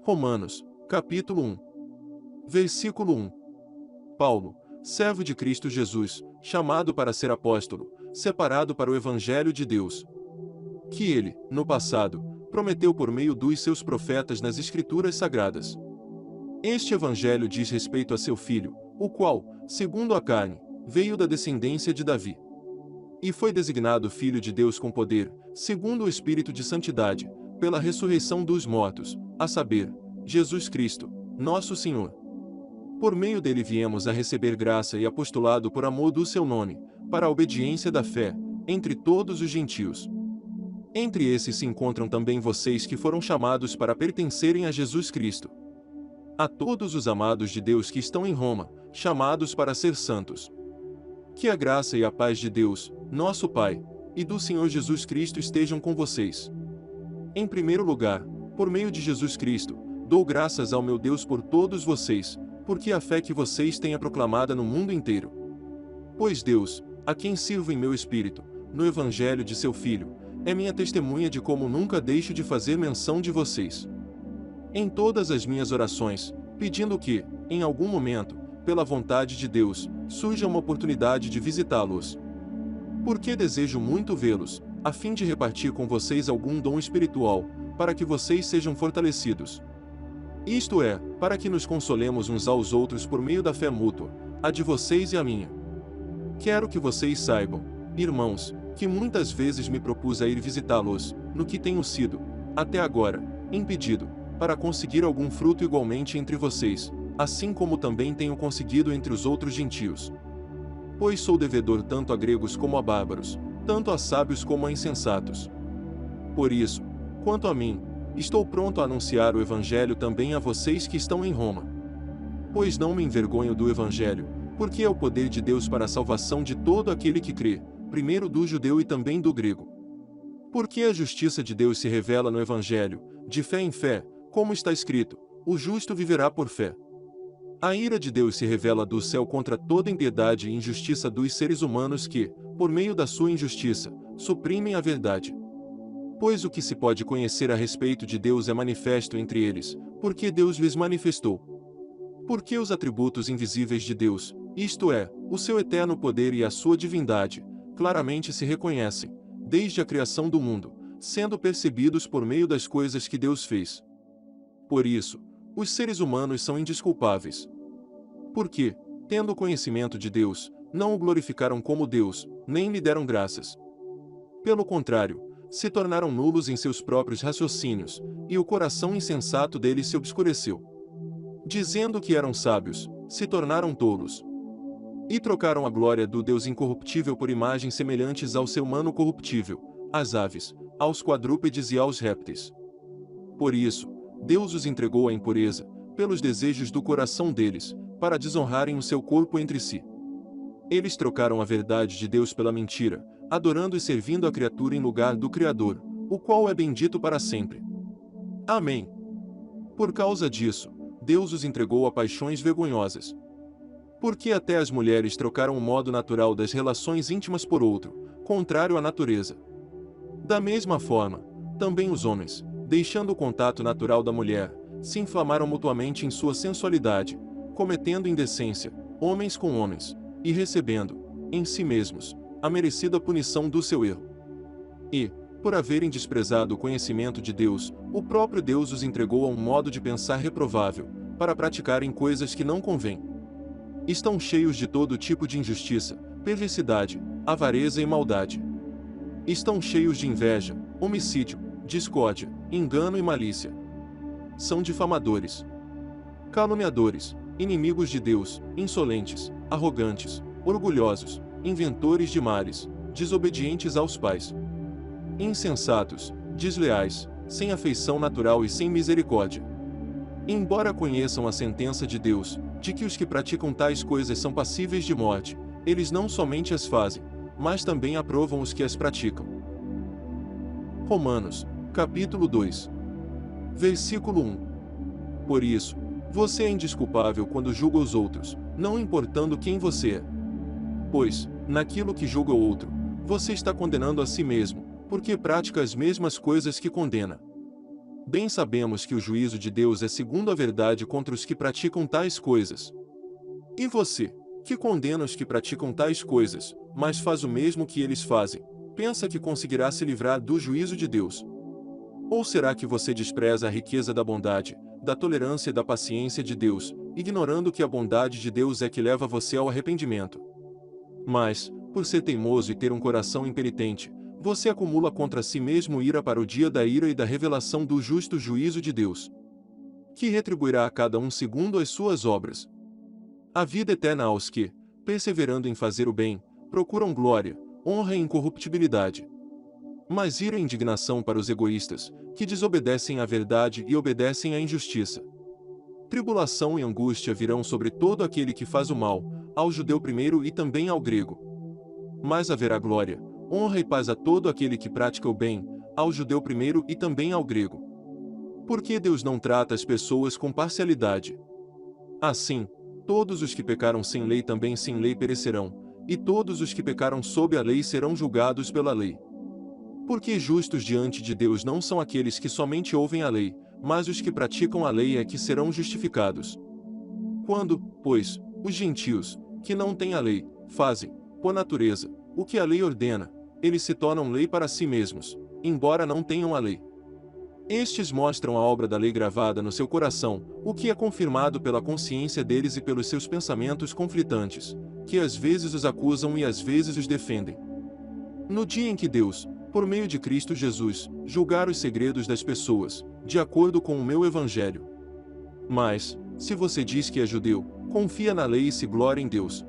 Romanos, capítulo 1. Versículo 1. Paulo, servo de Cristo Jesus, chamado para ser apóstolo, separado para o Evangelho de Deus, que ele, no passado, prometeu por meio dos seus profetas nas Escrituras Sagradas. Este Evangelho diz respeito a seu Filho, o qual, segundo a carne, veio da descendência de Davi. E foi designado Filho de Deus com poder, segundo o Espírito de Santidade, pela ressurreição dos mortos, a saber, Jesus Cristo, nosso Senhor. Por meio dele viemos a receber graça e apostolado por amor do seu nome, para a obediência da fé, entre todos os gentios. Entre esses se encontram também vocês que foram chamados para pertencerem a Jesus Cristo. A todos os amados de Deus que estão em Roma, chamados para ser santos. Que a graça e a paz de Deus, nosso Pai, e do Senhor Jesus Cristo estejam com vocês. Em primeiro lugar, por meio de Jesus Cristo, dou graças ao meu Deus por todos vocês, porque a fé que vocês têm é proclamada no mundo inteiro. Pois Deus, a quem sirvo em meu espírito, no Evangelho de seu Filho, é minha testemunha de como nunca deixo de fazer menção de vocês. Em todas as minhas orações, pedindo que, em algum momento, pela vontade de Deus, surja uma oportunidade de visitá-los. Porque desejo muito vê-los, a fim de repartir com vocês algum dom espiritual, para que vocês sejam fortalecidos. Isto é, para que nos consolemos uns aos outros por meio da fé mútua, a de vocês e a minha. Quero que vocês saibam, irmãos, que muitas vezes me propus a ir visitá-los, no que tenho sido, até agora, impedido, para conseguir algum fruto igualmente entre vocês, assim como também tenho conseguido entre os outros gentios. Pois sou devedor tanto a gregos como a bárbaros, tanto a sábios como a insensatos. Por isso, quanto a mim, estou pronto a anunciar o Evangelho também a vocês que estão em Roma. Pois não me envergonho do Evangelho, porque é o poder de Deus para a salvação de todo aquele que crê, primeiro do judeu e também do grego. Porque a justiça de Deus se revela no Evangelho, de fé em fé, como está escrito, o justo viverá por fé. A ira de Deus se revela do céu contra toda impiedade e injustiça dos seres humanos que, por meio da sua injustiça, suprimem a verdade. Pois o que se pode conhecer a respeito de Deus é manifesto entre eles, porque Deus lhes manifestou. Porque os atributos invisíveis de Deus, isto é, o seu eterno poder e a sua divindade, claramente se reconhecem, desde a criação do mundo, sendo percebidos por meio das coisas que Deus fez. Por isso, os seres humanos são indesculpáveis. Porque, tendo conhecimento de Deus, não o glorificaram como Deus, nem lhe deram graças. Pelo contrário, se tornaram nulos em seus próprios raciocínios, e o coração insensato deles se obscureceu. Dizendo que eram sábios, se tornaram tolos. E trocaram a glória do Deus incorruptível por imagens semelhantes ao ser humano corruptível, às aves, aos quadrúpedes e aos répteis. Por isso, Deus os entregou à impureza, pelos desejos do coração deles, para desonrarem o seu corpo entre si. Eles trocaram a verdade de Deus pela mentira, adorando e servindo a criatura em lugar do Criador, o qual é bendito para sempre. Amém. Por causa disso, Deus os entregou a paixões vergonhosas. Porque até as mulheres trocaram o modo natural das relações íntimas por outro, contrário à natureza. Da mesma forma, também os homens, deixando o contato natural da mulher, se inflamaram mutuamente em sua sensualidade, cometendo indecência, homens com homens, e recebendo, em si mesmos, a merecida punição do seu erro. E, por haverem desprezado o conhecimento de Deus, o próprio Deus os entregou a um modo de pensar reprovável, para praticarem coisas que não convêm. Estão cheios de todo tipo de injustiça, perversidade, avareza e maldade. Estão cheios de inveja, homicídio, discórdia, engano e malícia. São difamadores, caluniadores, inimigos de Deus, insolentes, arrogantes, orgulhosos, inventores de males, desobedientes aos pais, insensatos, desleais, sem afeição natural e sem misericórdia. Embora conheçam a sentença de Deus, de que os que praticam tais coisas são passíveis de morte, eles não somente as fazem, mas também aprovam os que as praticam. Romanos, capítulo 2. Versículo 1. Por isso, você é indesculpável quando julga os outros, não importando quem você é. Pois, naquilo que julga o outro, você está condenando a si mesmo, porque pratica as mesmas coisas que condena. Bem sabemos que o juízo de Deus é segundo a verdade contra os que praticam tais coisas. E você, que condena os que praticam tais coisas, mas faz o mesmo que eles fazem, pensa que conseguirá se livrar do juízo de Deus? Ou será que você despreza a riqueza da bondade, da tolerância e da paciência de Deus, ignorando que a bondade de Deus é que leva você ao arrependimento? Mas, por ser teimoso e ter um coração impenitente, você acumula contra si mesmo ira para o dia da ira e da revelação do justo juízo de Deus, que retribuirá a cada um segundo as suas obras. A vida eterna aos que, perseverando em fazer o bem, procuram glória, honra e incorruptibilidade. Mas ira e indignação para os egoístas, que desobedecem à verdade e obedecem à injustiça. Tribulação e angústia virão sobre todo aquele que faz o mal, ao judeu primeiro e também ao grego. Mas haverá glória, honra e paz a todo aquele que pratica o bem, ao judeu primeiro e também ao grego. Porque Deus não trata as pessoas com parcialidade. Assim, todos os que pecaram sem lei também sem lei perecerão, e todos os que pecaram sob a lei serão julgados pela lei. Porque justos diante de Deus não são aqueles que somente ouvem a lei, mas os que praticam a lei é que serão justificados. Quando, pois, os gentios, que não têm a lei, fazem, por natureza, o que a lei ordena, eles se tornam lei para si mesmos, embora não tenham a lei. Estes mostram a obra da lei gravada no seu coração, o que é confirmado pela consciência deles e pelos seus pensamentos conflitantes, que às vezes os acusam e às vezes os defendem. No dia em que Deus, por meio de Cristo Jesus, julgar os segredos das pessoas, de acordo com o meu evangelho. Mas, se você diz que é judeu, confia na lei e se glória em Deus.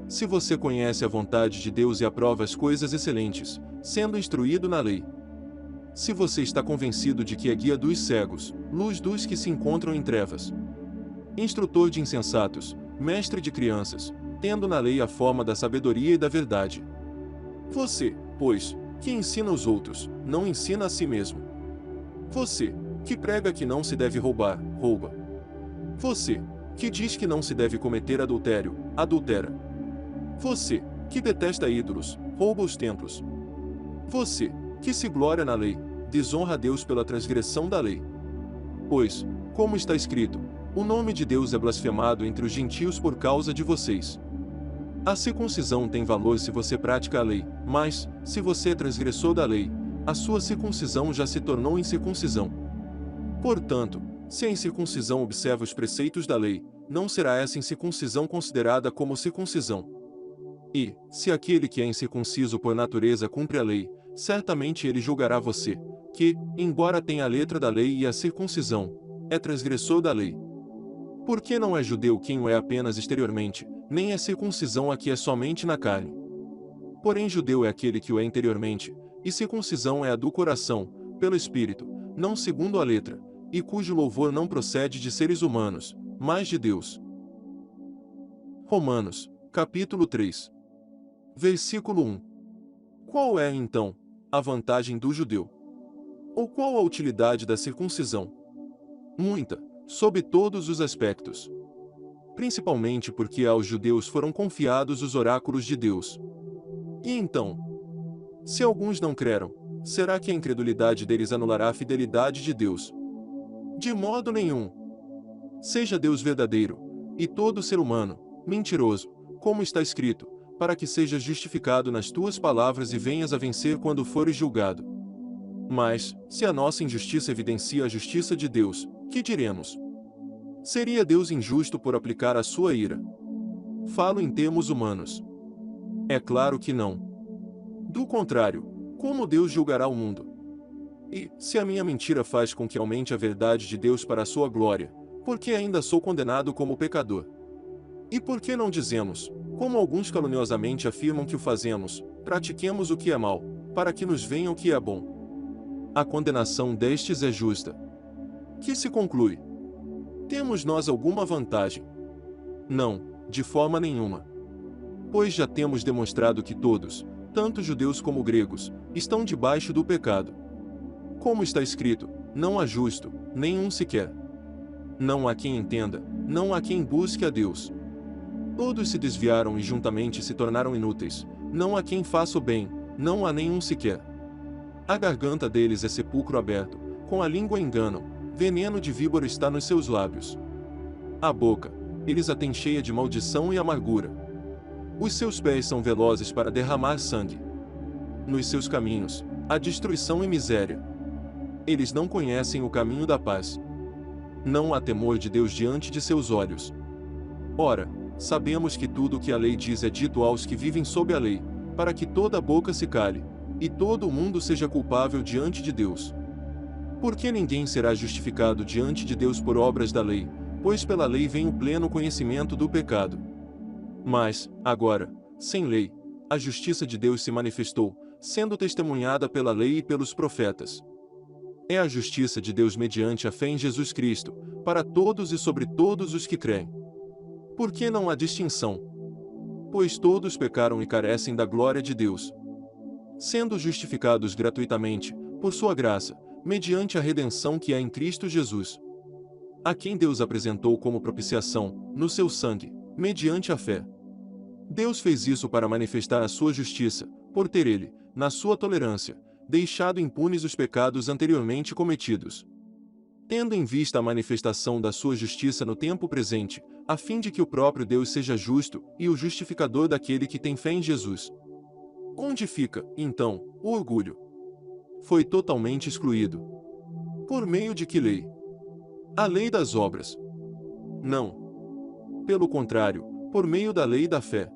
Se você conhece a vontade de Deus e aprova as coisas excelentes, sendo instruído na lei. Se você está convencido de que é guia dos cegos, luz dos que se encontram em trevas, instrutor de insensatos, mestre de crianças, tendo na lei a forma da sabedoria e da verdade. Você, pois, que ensina os outros, não ensina a si mesmo. Você, que prega que não se deve roubar, rouba. Você, que diz que não se deve cometer adultério, adultera. Você, que detesta ídolos, rouba os templos. Você, que se glória na lei, desonra a Deus pela transgressão da lei. Pois, como está escrito, o nome de Deus é blasfemado entre os gentios por causa de vocês. A circuncisão tem valor se você pratica a lei, mas, se você é transgressor da lei, a sua circuncisão já se tornou incircuncisão. Portanto, se a incircuncisão observa os preceitos da lei, não será essa incircuncisão considerada como circuncisão. E, se aquele que é incircunciso por natureza cumpre a lei, certamente ele julgará você, que, embora tenha a letra da lei e a circuncisão, é transgressor da lei. Porque não é judeu quem o é apenas exteriormente, nem é circuncisão a que é somente na carne. Porém judeu é aquele que o é interiormente, e circuncisão é a do coração, pelo Espírito, não segundo a letra, e cujo louvor não procede de seres humanos, mas de Deus. Romanos, capítulo 3. Versículo 1. Qual é, então, a vantagem do judeu? Ou qual a utilidade da circuncisão? Muita, sob todos os aspectos. Principalmente porque aos judeus foram confiados os oráculos de Deus. E então, se alguns não creram, será que a incredulidade deles anulará a fidelidade de Deus? De modo nenhum. Seja Deus verdadeiro, e todo ser humano, mentiroso, como está escrito, para que sejas justificado nas tuas palavras e venhas a vencer quando fores julgado. Mas, se a nossa injustiça evidencia a justiça de Deus, que diremos? Seria Deus injusto por aplicar a sua ira? Falo em termos humanos. É claro que não. Do contrário, como Deus julgará o mundo? E, se a minha mentira faz com que aumente a verdade de Deus para a sua glória, por que ainda sou condenado como pecador? E por que não dizemos, como alguns caluniosamente afirmam que o fazemos, pratiquemos o que é mal, para que nos venha o que é bom? A condenação destes é justa. Que se conclui? Temos nós alguma vantagem? Não, de forma nenhuma. Pois já temos demonstrado que todos, tanto judeus como gregos, estão debaixo do pecado. Como está escrito, não há justo, nenhum sequer. Não há quem entenda, não há quem busque a Deus. Todos se desviaram e juntamente se tornaram inúteis, não há quem faça o bem, não há nenhum sequer. A garganta deles é sepulcro aberto, Com a língua enganam, veneno de víbora está nos seus lábios. A boca, eles a têm cheia de maldição e amargura. Os seus pés são velozes para derramar sangue. Nos seus caminhos, há destruição e miséria. Eles não conhecem o caminho da paz. Não há temor de Deus diante de seus olhos. Ora, sabemos que tudo o que a lei diz é dito aos que vivem sob a lei, para que toda boca se cale, e todo o mundo seja culpável diante de Deus. Porque ninguém será justificado diante de Deus por obras da lei, pois pela lei vem o pleno conhecimento do pecado. Mas, agora, sem lei, a justiça de Deus se manifestou, sendo testemunhada pela lei e pelos profetas. É a justiça de Deus mediante a fé em Jesus Cristo, para todos e sobre todos os que creem. Porque não há distinção? Pois todos pecaram e carecem da glória de Deus, sendo justificados gratuitamente, por sua graça, mediante a redenção que há em Cristo Jesus, a quem Deus apresentou como propiciação, no seu sangue, mediante a fé. Deus fez isso para manifestar a sua justiça, por ter ele, na sua tolerância, deixado impunes os pecados anteriormente cometidos. Tendo em vista a manifestação da sua justiça no tempo presente, a fim de que o próprio Deus seja justo e o justificador daquele que tem fé em Jesus. Onde fica, então, o orgulho? Foi totalmente excluído. Por meio de que lei? A lei das obras? Não. Pelo contrário, por meio da lei da fé.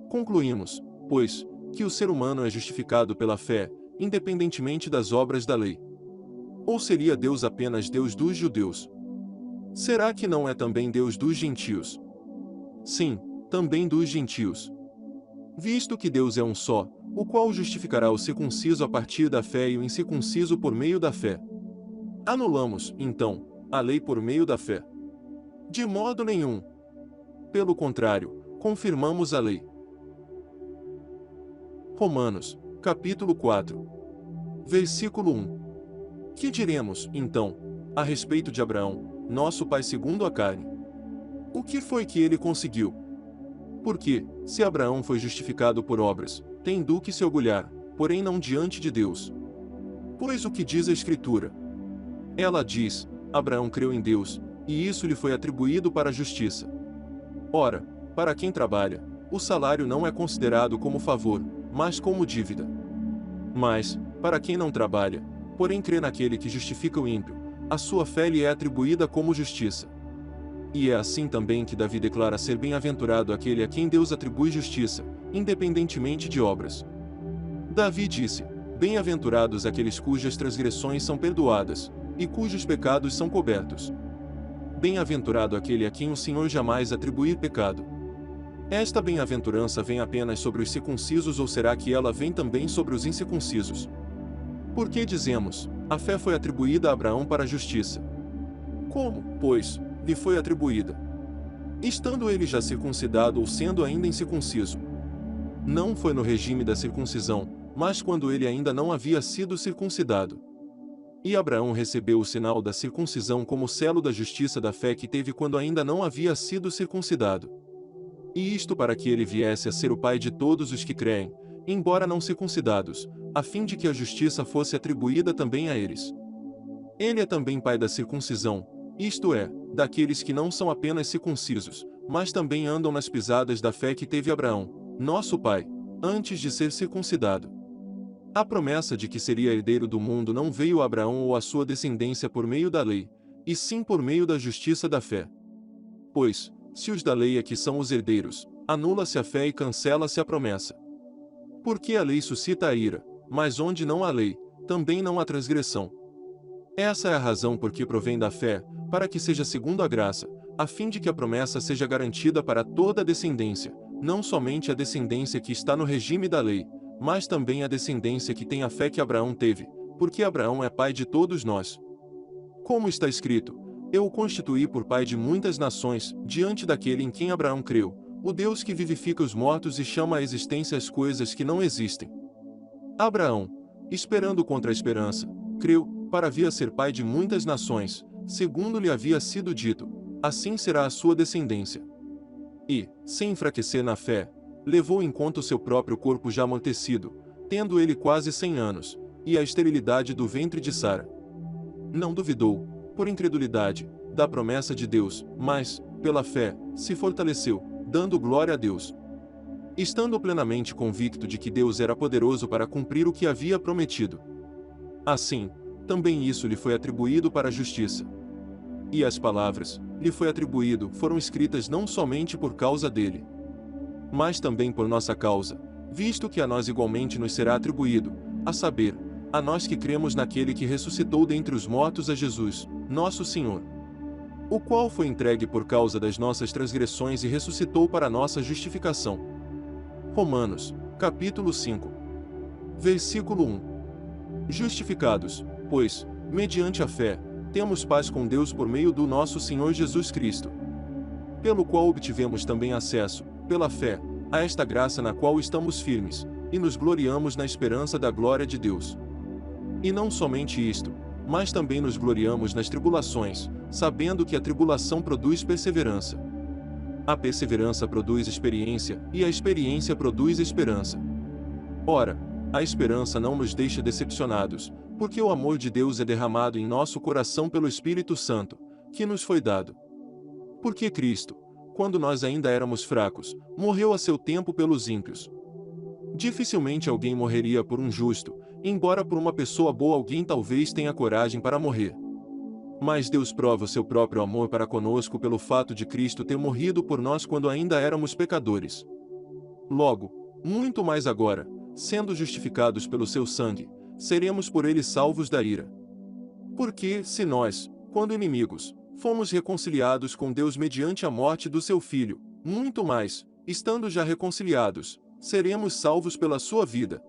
Concluímos, pois, que o ser humano é justificado pela fé, independentemente das obras da lei. Ou seria Deus apenas Deus dos judeus? Será que não é também Deus dos gentios? Sim, também dos gentios. Visto que Deus é um só, o qual justificará o circunciso a partir da fé e o incircunciso por meio da fé. Anulamos, então, a lei por meio da fé? De modo nenhum. Pelo contrário, confirmamos a lei. Romanos, capítulo 4. Versículo 1. Que diremos, então, a respeito de Abraão, nosso pai segundo a carne? O que foi que ele conseguiu? Porque, se Abraão foi justificado por obras, tem do que se orgulhar, porém não diante de Deus. Pois o que diz a Escritura? Ela diz, Abraão creu em Deus, e isso lhe foi atribuído para a justiça. Ora, para quem trabalha, o salário não é considerado como favor, mas como dívida. Mas, para quem não trabalha, porém crê naquele que justifica o ímpio, a sua fé lhe é atribuída como justiça. E é assim também que Davi declara ser bem-aventurado aquele a quem Deus atribui justiça, independentemente de obras. Davi disse, bem-aventurados aqueles cujas transgressões são perdoadas, e cujos pecados são cobertos. Bem-aventurado aquele a quem o Senhor jamais atribuir pecado. Esta bem-aventurança vem apenas sobre os circuncisos ou será que ela vem também sobre os incircuncisos? Porque dizemos, a fé foi atribuída a Abraão para a justiça. Como, pois, lhe foi atribuída? Estando ele já circuncidado ou sendo ainda incircunciso? Não foi no regime da circuncisão, mas quando ele ainda não havia sido circuncidado. E Abraão recebeu o sinal da circuncisão como selo da justiça da fé que teve quando ainda não havia sido circuncidado. E isto para que ele viesse a ser o pai de todos os que creem, embora não circuncidados, a fim de que a justiça fosse atribuída também a eles. Ele é também pai da circuncisão, isto é, daqueles que não são apenas circuncisos, mas também andam nas pisadas da fé que teve Abraão, nosso pai, antes de ser circuncidado. A promessa de que seria herdeiro do mundo não veio a Abraão ou a sua descendência por meio da lei, e sim por meio da justiça da fé. Pois, se os da lei é que são os herdeiros, anula-se a fé e cancela-se a promessa. Porque a lei suscita a ira, mas onde não há lei, também não há transgressão. Essa é a razão por que provém da fé, para que seja segundo a graça, a fim de que a promessa seja garantida para toda a descendência, não somente a descendência que está no regime da lei, mas também a descendência que tem a fé que Abraão teve, porque Abraão é pai de todos nós. Como está escrito, eu o constituí por pai de muitas nações, diante daquele em quem Abraão creu, o Deus que vivifica os mortos e chama à existência as coisas que não existem. Abraão, esperando contra a esperança, creu, para vir a ser pai de muitas nações, segundo lhe havia sido dito, assim será a sua descendência. E, sem enfraquecer na fé, levou em conta o seu próprio corpo já amortecido, tendo ele quase 100 anos, e a esterilidade do ventre de Sara. não duvidou, por incredulidade, da promessa de Deus, mas, pela fé, se fortaleceu, dando glória a Deus. Estando plenamente convicto de que Deus era poderoso para cumprir o que havia prometido. Assim, também isso lhe foi atribuído para a justiça. E as palavras, lhe foi atribuído, foram escritas não somente por causa dele, mas também por nossa causa, visto que a nós igualmente nos será atribuído, a saber, a nós que cremos naquele que ressuscitou dentre os mortos a Jesus, nosso Senhor, o qual foi entregue por causa das nossas transgressões e ressuscitou para nossa justificação. Romanos, capítulo 5, versículo 1. Justificados, pois, mediante a fé, temos paz com Deus por meio do nosso Senhor Jesus Cristo, pelo qual obtivemos também acesso, pela fé, a esta graça na qual estamos firmes, e nos gloriamos na esperança da glória de Deus. E não somente isto, mas também nos gloriamos nas tribulações, sabendo que a tribulação produz perseverança. A perseverança produz experiência, e a experiência produz esperança. Ora, a esperança não nos deixa decepcionados, porque o amor de Deus é derramado em nosso coração pelo Espírito Santo, que nos foi dado. Porque Cristo, quando nós ainda éramos fracos, morreu a seu tempo pelos ímpios. Dificilmente alguém morreria por um justo, embora por uma pessoa boa alguém talvez tenha coragem para morrer. Mas Deus prova o seu próprio amor para conosco pelo fato de Cristo ter morrido por nós quando ainda éramos pecadores. Logo, muito mais agora, sendo justificados pelo seu sangue, seremos por ele salvos da ira. Porque, se nós, quando inimigos, fomos reconciliados com Deus mediante a morte do seu Filho, muito mais, estando já reconciliados, seremos salvos pela sua vida.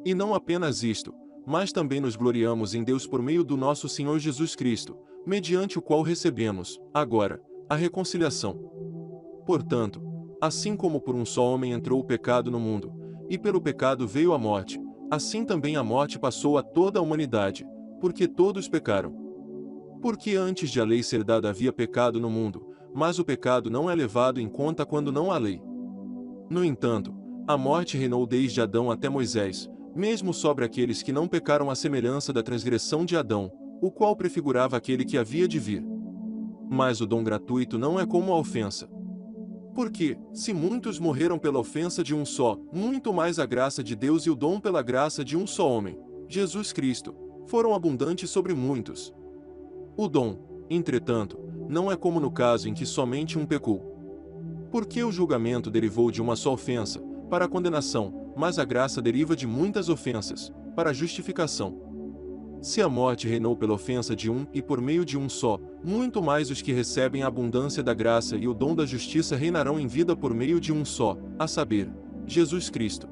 E não apenas isto, mas também nos gloriamos em Deus por meio do nosso Senhor Jesus Cristo, mediante o qual recebemos, agora, a reconciliação. Portanto, assim como por um só homem entrou o pecado no mundo, e pelo pecado veio a morte, assim também a morte passou a toda a humanidade, porque todos pecaram. Porque antes de a lei ser dada havia pecado no mundo, mas o pecado não é levado em conta quando não há lei. No entanto, a morte reinou desde Adão até Moisés, mesmo sobre aqueles que não pecaram à semelhança da transgressão de Adão, o qual prefigurava aquele que havia de vir. Mas o dom gratuito não é como a ofensa. Porque, se muitos morreram pela ofensa de um só, muito mais a graça de Deus e o dom pela graça de um só homem, Jesus Cristo, foram abundantes sobre muitos. O dom, entretanto, não é como no caso em que somente um pecou. Porque o julgamento derivou de uma só ofensa, para a condenação, mas a graça deriva de muitas ofensas, para a justificação. Se a morte reinou pela ofensa de um e por meio de um só, muito mais os que recebem a abundância da graça e o dom da justiça reinarão em vida por meio de um só, a saber, Jesus Cristo.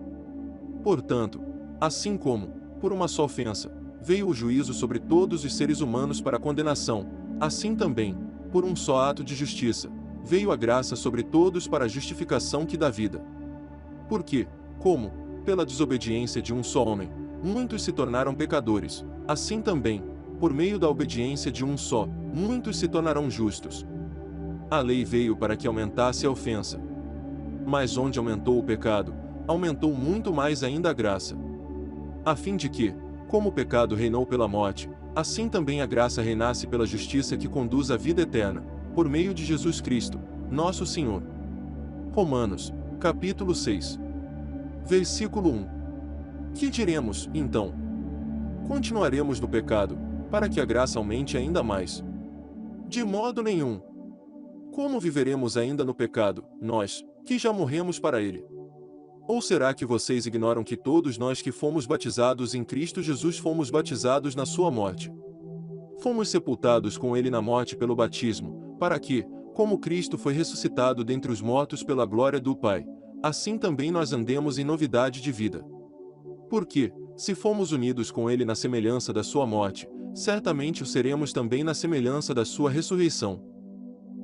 Portanto, assim como, por uma só ofensa, veio o juízo sobre todos os seres humanos para a condenação, assim também, por um só ato de justiça, veio a graça sobre todos para a justificação que dá vida. Porque, como, pela desobediência de um só homem, muitos se tornaram pecadores, assim também, por meio da obediência de um só, muitos se tornarão justos. A lei veio para que aumentasse a ofensa. Mas onde aumentou o pecado, aumentou muito mais ainda a graça. A fim de que, como o pecado reinou pela morte, assim também a graça reinasse pela justiça que conduz à vida eterna, por meio de Jesus Cristo, nosso Senhor. Romanos, capítulo 6. Versículo 1. Que diremos, então? Continuaremos no pecado, para que a graça aumente ainda mais? De modo nenhum. Como viveremos ainda no pecado, nós, que já morremos para ele? Ou será que vocês ignoram que todos nós que fomos batizados em Cristo Jesus fomos batizados na sua morte? Fomos sepultados com ele na morte pelo batismo, para que, como Cristo foi ressuscitado dentre os mortos pela glória do Pai, assim também nós andemos em novidade de vida. Porque, se fomos unidos com ele na semelhança da sua morte, certamente o seremos também na semelhança da sua ressurreição.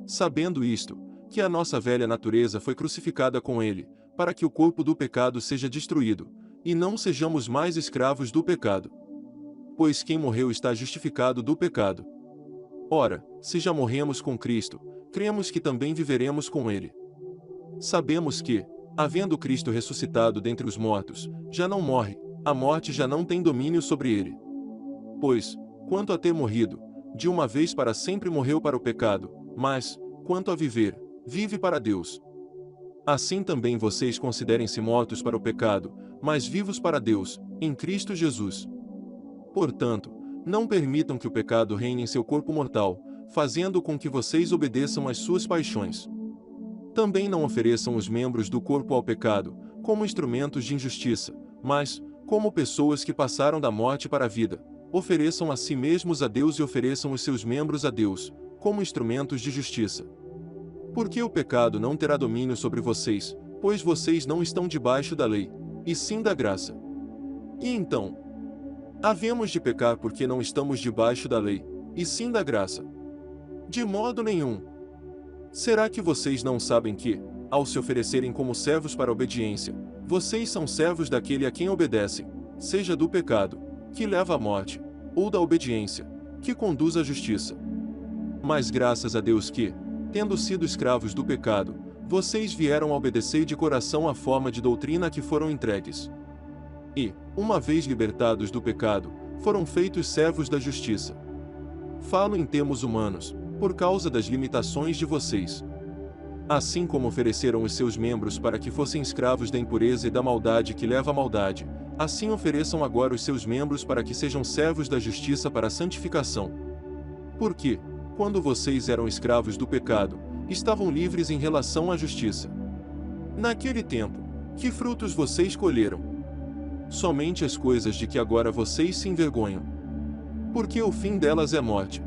Sabendo isto, que a nossa velha natureza foi crucificada com ele, para que o corpo do pecado seja destruído, e não sejamos mais escravos do pecado. Pois quem morreu está justificado do pecado. Ora, se já morremos com Cristo, cremos que também viveremos com ele. Sabemos que, havendo Cristo ressuscitado dentre os mortos, já não morre, a morte já não tem domínio sobre ele. Pois, quanto a ter morrido, de uma vez para sempre morreu para o pecado, mas, quanto a viver, vive para Deus. Assim também vocês considerem-se mortos para o pecado, mas vivos para Deus, em Cristo Jesus. Portanto, não permitam que o pecado reine em seu corpo mortal, fazendo com que vocês obedeçam às suas paixões. Também não ofereçam os membros do corpo ao pecado, como instrumentos de injustiça, mas, como pessoas que passaram da morte para a vida, ofereçam a si mesmos a Deus e ofereçam os seus membros a Deus, como instrumentos de justiça. Porque o pecado não terá domínio sobre vocês, pois vocês não estão debaixo da lei, e sim da graça. E então, havemos de pecar porque não estamos debaixo da lei, e sim da graça? De modo nenhum. Será que vocês não sabem que, ao se oferecerem como servos para a obediência, vocês são servos daquele a quem obedecem, seja do pecado, que leva à morte, ou da obediência, que conduz à justiça? Mas graças a Deus que, tendo sido escravos do pecado, vocês vieram a obedecer de coração à forma de doutrina a que foram entregues. E, uma vez libertados do pecado, foram feitos servos da justiça. Falo em termos humanos, por causa das limitações de vocês. Assim como ofereceram os seus membros para que fossem escravos da impureza e da maldade que leva à maldade, assim ofereçam agora os seus membros para que sejam servos da justiça para a santificação. Porque, quando vocês eram escravos do pecado, estavam livres em relação à justiça. Naquele tempo, que frutos vocês colheram? Somente as coisas de que agora vocês se envergonham. Porque o fim delas é morte.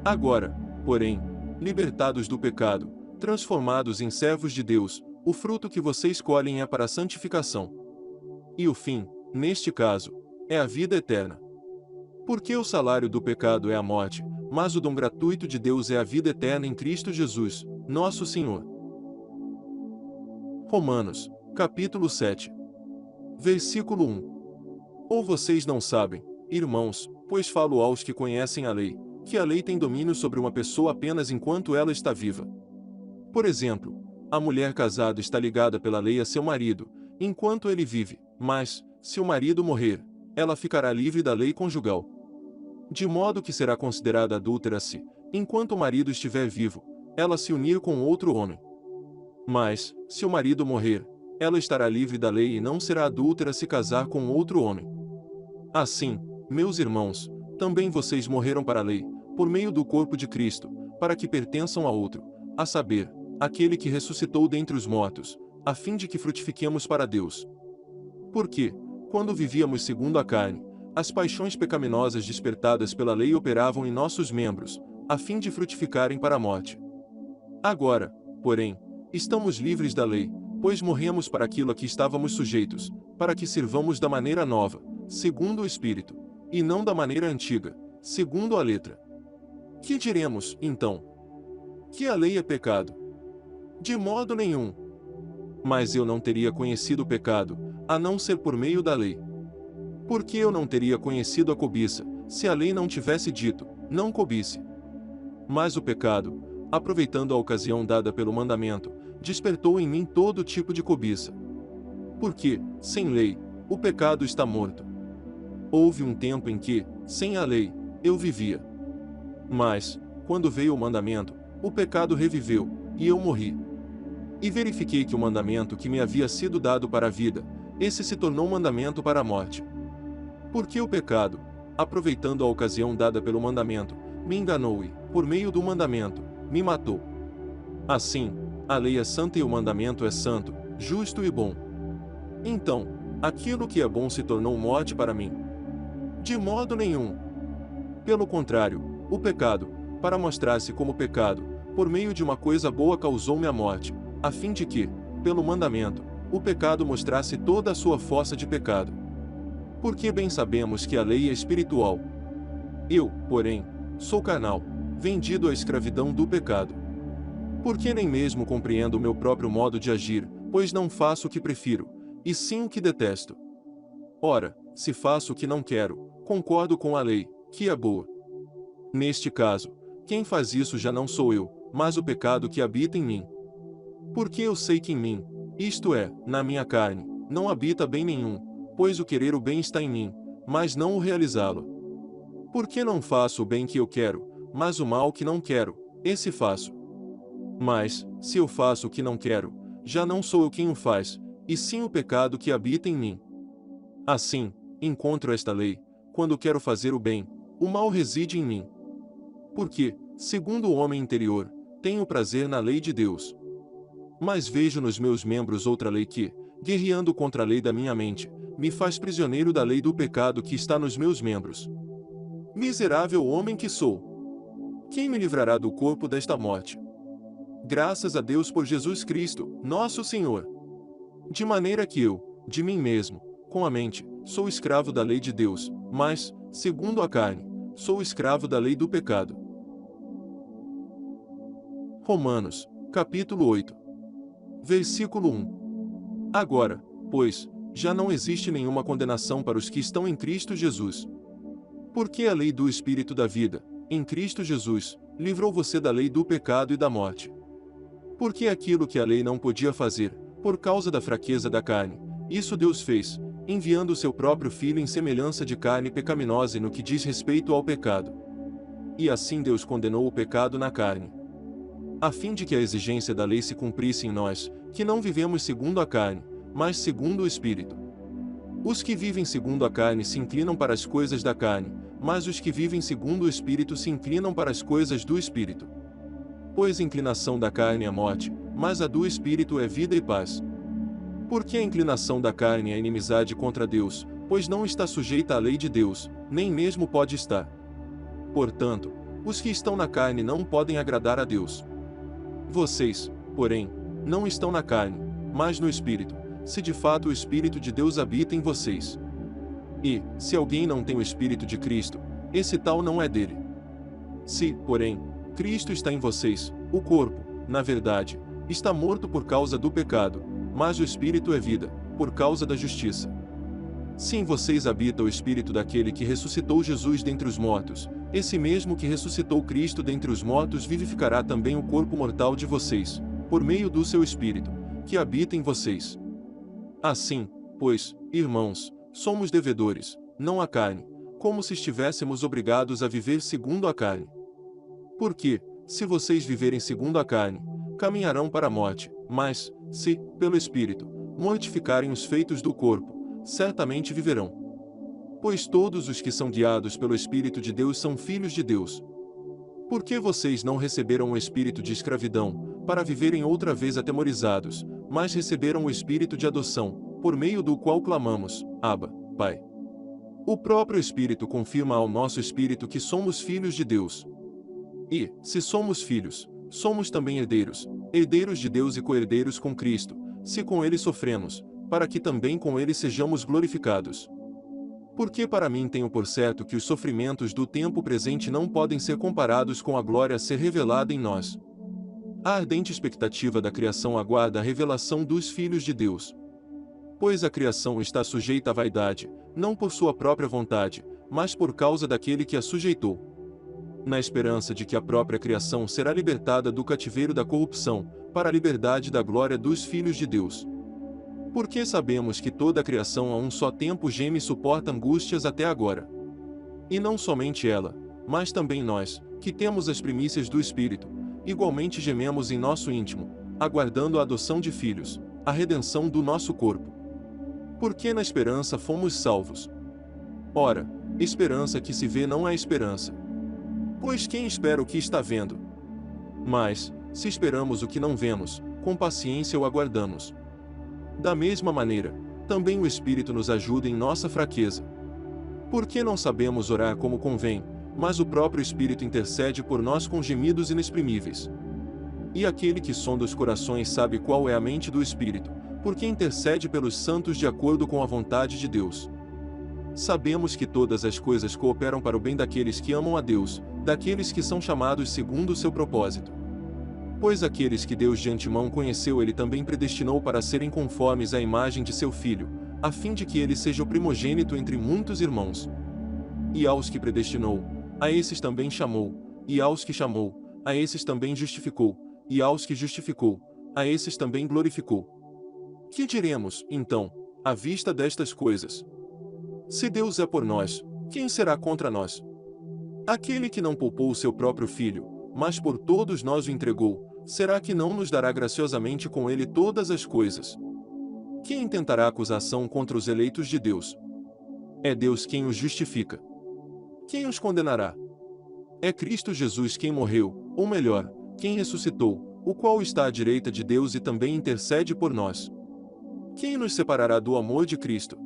Agora, porém, libertados do pecado, transformados em servos de Deus, o fruto que vocês colhem é para a santificação. E o fim, neste caso, é a vida eterna. Porque o salário do pecado é a morte, mas o dom gratuito de Deus é a vida eterna em Cristo Jesus, nosso Senhor. Romanos, capítulo 7. Versículo 1. Ou vocês não sabem, irmãos, pois falo aos que conhecem a lei, que a lei tem domínio sobre uma pessoa apenas enquanto ela está viva. Por exemplo, a mulher casada está ligada pela lei a seu marido, enquanto ele vive, mas, se o marido morrer, ela ficará livre da lei conjugal. De modo que será considerada adúltera se, enquanto o marido estiver vivo, ela se unir com outro homem. Mas, se o marido morrer, ela estará livre da lei e não será adúltera se casar com outro homem. Assim, meus irmãos, também vocês morreram para a lei, por meio do corpo de Cristo, para que pertençam a outro, a saber, aquele que ressuscitou dentre os mortos, a fim de que frutifiquemos para Deus. Porque, quando vivíamos segundo a carne, as paixões pecaminosas despertadas pela lei operavam em nossos membros, a fim de frutificarem para a morte. Agora, porém, estamos livres da lei, pois morremos para aquilo a que estávamos sujeitos, para que sirvamos da maneira nova, segundo o Espírito, e não da maneira antiga, segundo a letra. Que diremos, então? Que a lei é pecado? De modo nenhum. Mas eu não teria conhecido o pecado, a não ser por meio da lei. Porque eu não teria conhecido a cobiça, se a lei não tivesse dito, não cobice. Mas o pecado, aproveitando a ocasião dada pelo mandamento, despertou em mim todo tipo de cobiça. Porque, sem lei, o pecado está morto. Houve um tempo em que, sem a lei, eu vivia. Mas, quando veio o mandamento, o pecado reviveu, e eu morri. E verifiquei que o mandamento que me havia sido dado para a vida, esse se tornou mandamento para a morte. Porque o pecado, aproveitando a ocasião dada pelo mandamento, me enganou e, por meio do mandamento, me matou. Assim, a lei é santa e o mandamento é santo, justo e bom. Então, aquilo que é bom se tornou morte para mim? De modo nenhum. Pelo contrário, o pecado, para mostrar-se como pecado, por meio de uma coisa boa causou-me a morte, a fim de que, pelo mandamento, o pecado mostrasse toda a sua força de pecado. Porque bem sabemos que a lei é espiritual. Eu, porém, sou carnal, vendido à escravidão do pecado. Porque nem mesmo compreendo o meu próprio modo de agir, pois não faço o que prefiro, e sim o que detesto. Ora, se faço o que não quero, concordo com a lei, que é boa. Neste caso, quem faz isso já não sou eu, mas o pecado que habita em mim. Porque eu sei que em mim, isto é, na minha carne, não habita bem nenhum, pois o querer o bem está em mim, mas não o realizá-lo. Porque não faço o bem que eu quero, mas o mal que não quero, esse faço. Mas, se eu faço o que não quero, já não sou eu quem o faz, e sim o pecado que habita em mim. Assim, encontro esta lei: quando quero fazer o bem, o mal reside em mim. Porque, segundo o homem interior, tenho prazer na lei de Deus. Mas vejo nos meus membros outra lei que, guerreando contra a lei da minha mente, me faz prisioneiro da lei do pecado que está nos meus membros. Miserável homem que sou! Quem me livrará do corpo desta morte? Graças a Deus por Jesus Cristo, nosso Senhor. De maneira que eu, de mim mesmo, com a mente, sou escravo da lei de Deus, mas, segundo a carne, sou escravo da lei do pecado. Romanos, capítulo 8. Versículo 1. Agora, pois, já não existe nenhuma condenação para os que estão em Cristo Jesus. Porque a lei do Espírito da vida, em Cristo Jesus, livrou você da lei do pecado e da morte. Porque aquilo que a lei não podia fazer, por causa da fraqueza da carne, isso Deus fez, enviando o seu próprio Filho em semelhança de carne pecaminosa no que diz respeito ao pecado. E assim Deus condenou o pecado na carne, a fim de que a exigência da lei se cumprisse em nós, que não vivemos segundo a carne, mas segundo o Espírito. Os que vivem segundo a carne se inclinam para as coisas da carne, mas os que vivem segundo o Espírito se inclinam para as coisas do Espírito. Pois a inclinação da carne é morte, mas a do Espírito é vida e paz. Porque a inclinação da carne é inimizade contra Deus, pois não está sujeita à lei de Deus, nem mesmo pode estar. Portanto, os que estão na carne não podem agradar a Deus. Vocês, porém, não estão na carne, mas no Espírito, se de fato o Espírito de Deus habita em vocês. E, se alguém não tem o Espírito de Cristo, esse tal não é dele. Se, porém, Cristo está em vocês, o corpo, na verdade, está morto por causa do pecado, mas o Espírito é vida, por causa da justiça. Se em vocês habita o Espírito daquele que ressuscitou Jesus dentre os mortos, esse mesmo que ressuscitou Cristo dentre os mortos vivificará também o corpo mortal de vocês, por meio do seu Espírito, que habita em vocês. Assim, pois, irmãos, somos devedores, não à carne, como se estivéssemos obrigados a viver segundo a carne. Porque, se vocês viverem segundo a carne, caminharão para a morte, mas, se, pelo Espírito, mortificarem os feitos do corpo, certamente viverão. Pois todos os que são guiados pelo Espírito de Deus são filhos de Deus. Porque vocês não receberam o espírito de escravidão, para viverem outra vez atemorizados, mas receberam o espírito de adoção, por meio do qual clamamos, Abba, Pai. O próprio Espírito confirma ao nosso espírito que somos filhos de Deus. E, se somos filhos, somos também herdeiros, herdeiros de Deus e co-herdeiros com Cristo, se com Ele sofremos, para que também com Ele sejamos glorificados. Porque para mim tenho por certo que os sofrimentos do tempo presente não podem ser comparados com a glória a ser revelada em nós. A ardente expectativa da criação aguarda a revelação dos filhos de Deus. Pois a criação está sujeita à vaidade, não por sua própria vontade, mas por causa daquele que a sujeitou, na esperança de que a própria criação será libertada do cativeiro da corrupção, para a liberdade da glória dos filhos de Deus. Porque sabemos que toda a criação a um só tempo geme e suporta angústias até agora. E não somente ela, mas também nós, que temos as primícias do Espírito, igualmente gememos em nosso íntimo, aguardando a adoção de filhos, a redenção do nosso corpo. Porque na esperança fomos salvos. Ora, esperança que se vê não é esperança. Pois quem espera o que está vendo? Mas, se esperamos o que não vemos, com paciência o aguardamos. Da mesma maneira, também o Espírito nos ajuda em nossa fraqueza. Porque não sabemos orar como convém, mas o próprio Espírito intercede por nós com gemidos inexprimíveis. E aquele que sonda os corações sabe qual é a mente do Espírito, porque intercede pelos santos de acordo com a vontade de Deus. Sabemos que todas as coisas cooperam para o bem daqueles que amam a Deus, daqueles que são chamados segundo o seu propósito. Pois aqueles que Deus de antemão conheceu Ele também predestinou para serem conformes à imagem de seu Filho, a fim de que Ele seja o primogênito entre muitos irmãos. E aos que predestinou, a esses também chamou, e aos que chamou, a esses também justificou, e aos que justificou, a esses também glorificou. Que diremos, então, à vista destas coisas? Se Deus é por nós, quem será contra nós? Aquele que não poupou o seu próprio filho, mas por todos nós o entregou, será que não nos dará graciosamente com ele todas as coisas? Quem tentará acusação contra os eleitos de Deus? É Deus quem os justifica. Quem os condenará? É Cristo Jesus quem morreu, ou melhor, quem ressuscitou, o qual está à direita de Deus e também intercede por nós. Quem nos separará do amor de Cristo?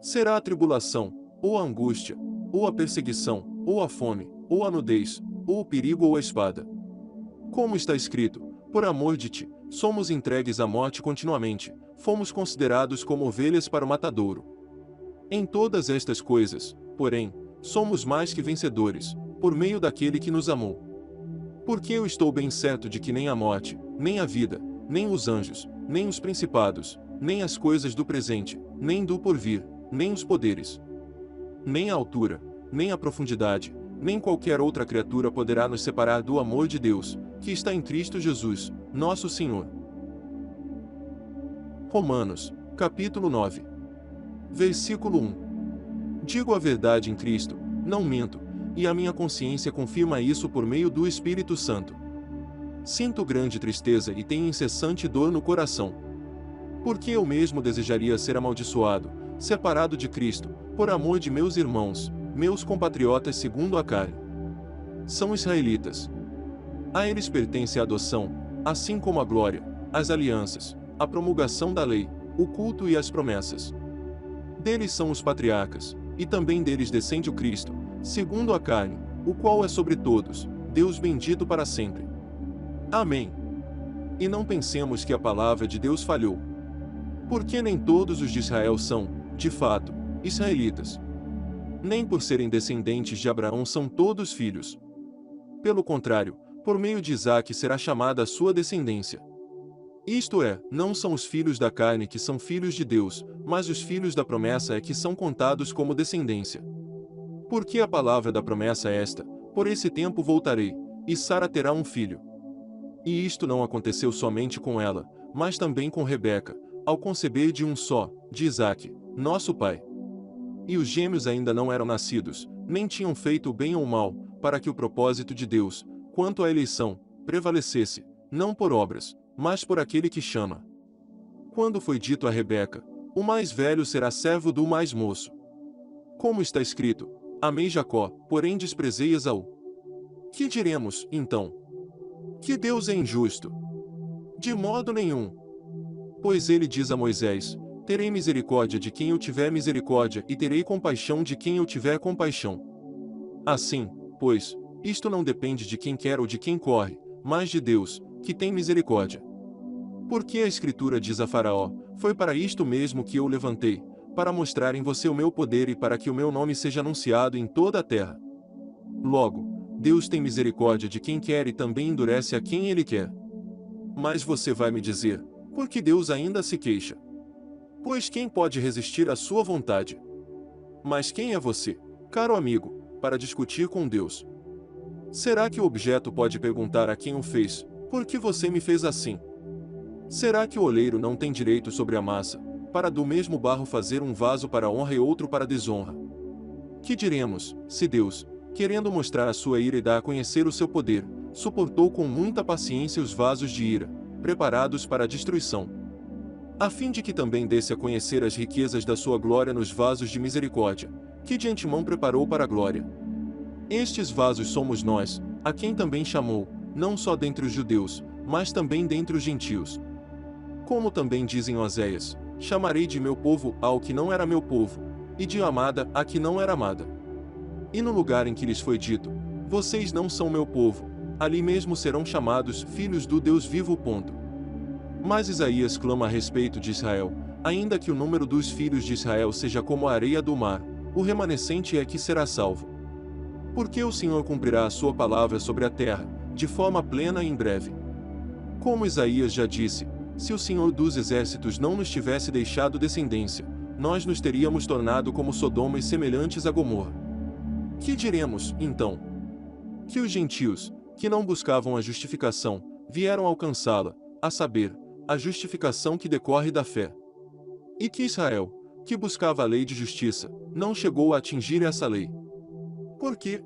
Será a tribulação, ou a angústia, ou a perseguição, ou a fome, ou a nudez, ou o perigo ou a espada? Como está escrito, por amor de ti, somos entregues à morte continuamente, fomos considerados como ovelhas para o matadouro. Em todas estas coisas, porém, somos mais que vencedores, por meio daquele que nos amou. Porque eu estou bem certo de que nem a morte, nem a vida, nem os anjos, nem os principados, nem as coisas do presente, nem do porvir, nem os poderes, nem a altura, nem a profundidade, nem qualquer outra criatura poderá nos separar do amor de Deus, que está em Cristo Jesus, nosso Senhor. Romanos, capítulo 9. Versículo 1. Digo a verdade em Cristo, não minto, e a minha consciência confirma isso por meio do Espírito Santo. Sinto grande tristeza e tenho incessante dor no coração. Porque eu mesmo desejaria ser amaldiçoado, separado de Cristo, por amor de meus irmãos, meus compatriotas segundo a carne. São israelitas. A eles pertence a adoção, assim como a glória, as alianças, a promulgação da lei, o culto e as promessas. Deles são os patriarcas, e também deles descende o Cristo, segundo a carne, o qual é sobre todos, Deus bendito para sempre. Amém. E não pensemos que a palavra de Deus falhou. Porque nem todos os de Israel são, de fato, israelitas. Nem por serem descendentes de Abraão são todos filhos. Pelo contrário, por meio de Isaque será chamada a sua descendência. Isto é, não são os filhos da carne que são filhos de Deus, mas os filhos da promessa é que são contados como descendência. Porque a palavra da promessa é esta: por esse tempo voltarei, e Sara terá um filho. E isto não aconteceu somente com ela, mas também com Rebeca, ao conceber de um só, de Isaque, nosso pai. E os gêmeos ainda não eram nascidos, nem tinham feito o bem ou o mal, para que o propósito de Deus, quanto à eleição, prevalecesse, não por obras, mas por aquele que chama. Quando foi dito a Rebeca: o mais velho será servo do mais moço. Como está escrito: amei Jacó, porém desprezei Esaú. Que diremos, então? Que Deus é injusto? De modo nenhum. Pois ele diz a Moisés: terei misericórdia de quem eu tiver misericórdia e terei compaixão de quem eu tiver compaixão. Assim, pois, isto não depende de quem quer ou de quem corre, mas de Deus, que tem misericórdia. Porque a Escritura diz a Faraó: foi para isto mesmo que eu o levantei, para mostrar em você o meu poder e para que o meu nome seja anunciado em toda a terra. Logo, Deus tem misericórdia de quem quer e também endurece a quem ele quer. Mas você vai me dizer: por que Deus ainda se queixa? Pois quem pode resistir à sua vontade? Mas quem é você, caro amigo, para discutir com Deus? Será que o objeto pode perguntar a quem o fez: por que você me fez assim? Será que o oleiro não tem direito sobre a massa, para do mesmo barro fazer um vaso para honra e outro para desonra? Que diremos, se Deus, querendo mostrar a sua ira e dar a conhecer o seu poder, suportou com muita paciência os vasos de ira, preparados para a destruição, a fim de que também desse a conhecer as riquezas da sua glória nos vasos de misericórdia, que de antemão preparou para a glória? Estes vasos somos nós, a quem também chamou, não só dentre os judeus, mas também dentre os gentios. Como também dizem Oséias: chamarei de meu povo ao que não era meu povo, e de amada a que não era amada. E no lugar em que lhes foi dito: vocês não são meu povo, ali mesmo serão chamados filhos do Deus vivo. Mas Isaías clama a respeito de Israel: ainda que o número dos filhos de Israel seja como a areia do mar, o remanescente é que será salvo. Porque o Senhor cumprirá a sua palavra sobre a terra, de forma plena e em breve. Como Isaías já disse: se o Senhor dos exércitos não nos tivesse deixado descendência, nós nos teríamos tornado como Sodoma e semelhantes a Gomorra. Que diremos, então? Que os gentios, que não buscavam a justificação, vieram alcançá-la, a saber, a justificação que decorre da fé. E que Israel, que buscava a lei de justiça, não chegou a atingir essa lei. Por quê?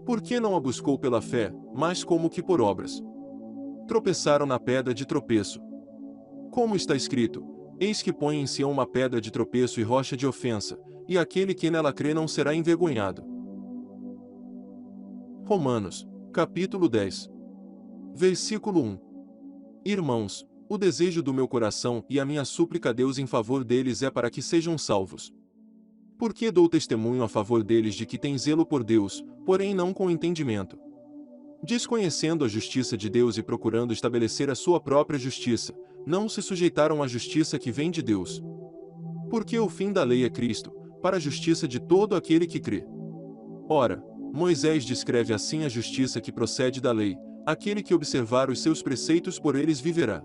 Por que não a buscou pela fé, mas como que por obras? Tropeçaram na pedra de tropeço. Como está escrito: eis que põe em Sião uma pedra de tropeço e rocha de ofensa, e aquele que nela crê não será envergonhado. Romanos, capítulo 10. Versículo 1. Irmãos, o desejo do meu coração e a minha súplica a Deus em favor deles é para que sejam salvos. Porque dou testemunho a favor deles de que têm zelo por Deus, porém não com entendimento. Desconhecendo a justiça de Deus e procurando estabelecer a sua própria justiça, não se sujeitaram à justiça que vem de Deus. Porque o fim da lei é Cristo, para a justiça de todo aquele que crê. Ora, Moisés descreve assim a justiça que procede da lei: aquele que observar os seus preceitos por eles viverá.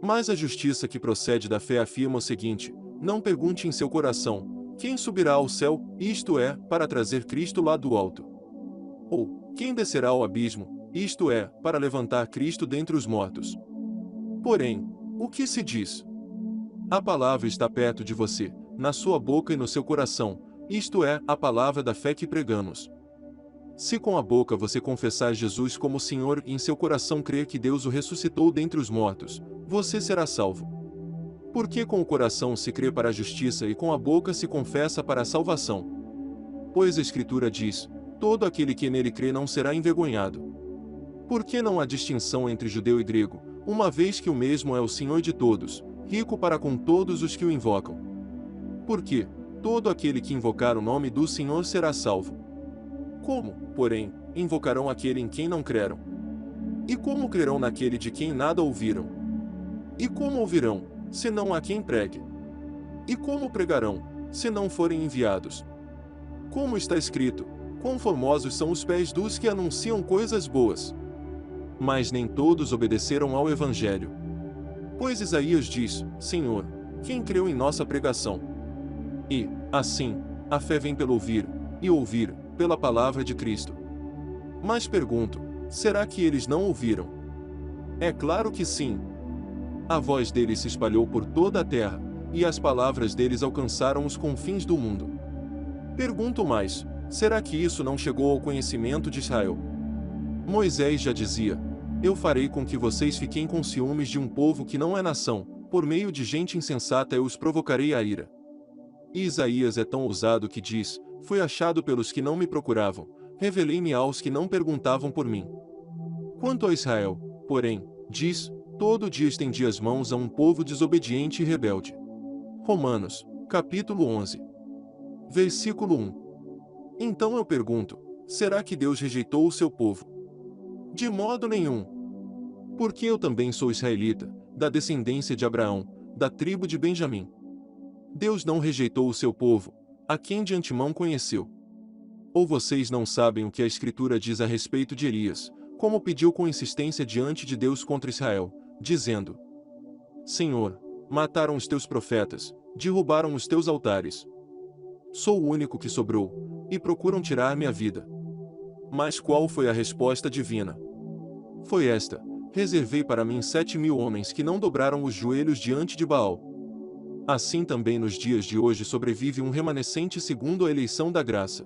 Mas a justiça que procede da fé afirma o seguinte: não pergunte em seu coração, quem subirá ao céu, isto é, para trazer Cristo lá do alto? Ou, quem descerá ao abismo, isto é, para levantar Cristo dentre os mortos? Porém, o que se diz? A palavra está perto de você, na sua boca e no seu coração, isto é, a palavra da fé que pregamos. Se com a boca você confessar Jesus como Senhor e em seu coração crer que Deus o ressuscitou dentre os mortos, você será salvo. Porque com o coração se crê para a justiça e com a boca se confessa para a salvação. Pois a Escritura diz: todo aquele que nele crê não será envergonhado. Porque não há distinção entre judeu e grego, uma vez que o mesmo é o Senhor de todos, rico para com todos os que o invocam. Porque todo aquele que invocar o nome do Senhor será salvo. Como, porém, invocarão aquele em quem não creram? E como crerão naquele de quem nada ouviram? E como ouvirão, se não há quem pregue? E como pregarão, se não forem enviados? Como está escrito: quão formosos são os pés dos que anunciam coisas boas. Mas nem todos obedeceram ao Evangelho. Pois Isaías diz: Senhor, quem creu em nossa pregação? E, assim, a fé vem pelo ouvir, e ouvir, pela palavra de Cristo. Mas pergunto: será que eles não ouviram? É claro que sim. A voz deles se espalhou por toda a terra, e as palavras deles alcançaram os confins do mundo. Pergunto mais: será que isso não chegou ao conhecimento de Israel? Moisés já dizia: eu farei com que vocês fiquem com ciúmes de um povo que não é nação, por meio de gente insensata eu os provocarei a ira. E Isaías é tão ousado que diz: fui achado pelos que não me procuravam, revelei-me aos que não perguntavam por mim. Quanto a Israel, porém, diz: todo dia estendi as mãos a um povo desobediente e rebelde. Romanos, capítulo 11. Versículo 1. Então eu pergunto: será que Deus rejeitou o seu povo? De modo nenhum. Porque eu também sou israelita, da descendência de Abraão, da tribo de Benjamim. Deus não rejeitou o seu povo, a quem de antemão conheceu. Ou vocês não sabem o que a Escritura diz a respeito de Elias, como pediu com insistência diante de Deus contra Israel, dizendo: Senhor, mataram os teus profetas, derrubaram os teus altares. Sou o único que sobrou, e procuram tirar minha vida. Mas qual foi a resposta divina? Foi esta: reservei para mim 7.000 homens que não dobraram os joelhos diante de Baal. Assim também nos dias de hoje sobrevive um remanescente segundo a eleição da graça.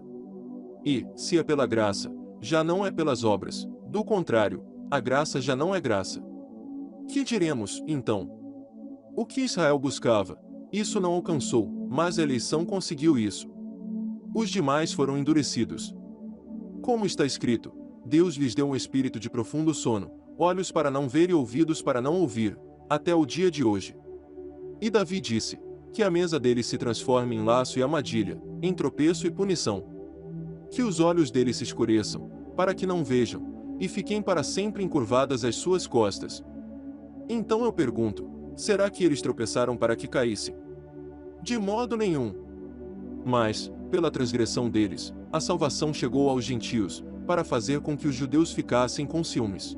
E, se é pela graça, já não é pelas obras, do contrário, a graça já não é graça. Que diremos, então? O que Israel buscava, isso não alcançou, mas a eleição conseguiu isso. Os demais foram endurecidos. Como está escrito: Deus lhes deu um espírito de profundo sono, olhos para não ver e ouvidos para não ouvir, até o dia de hoje. E Davi disse: que a mesa deles se transforme em laço e armadilha, em tropeço e punição. Que os olhos deles se escureçam, para que não vejam, e fiquem para sempre encurvadas as suas costas. Então eu pergunto: será que eles tropeçaram para que caíssem? De modo nenhum. Mas, pela transgressão deles, a salvação chegou aos gentios, para fazer com que os judeus ficassem com ciúmes.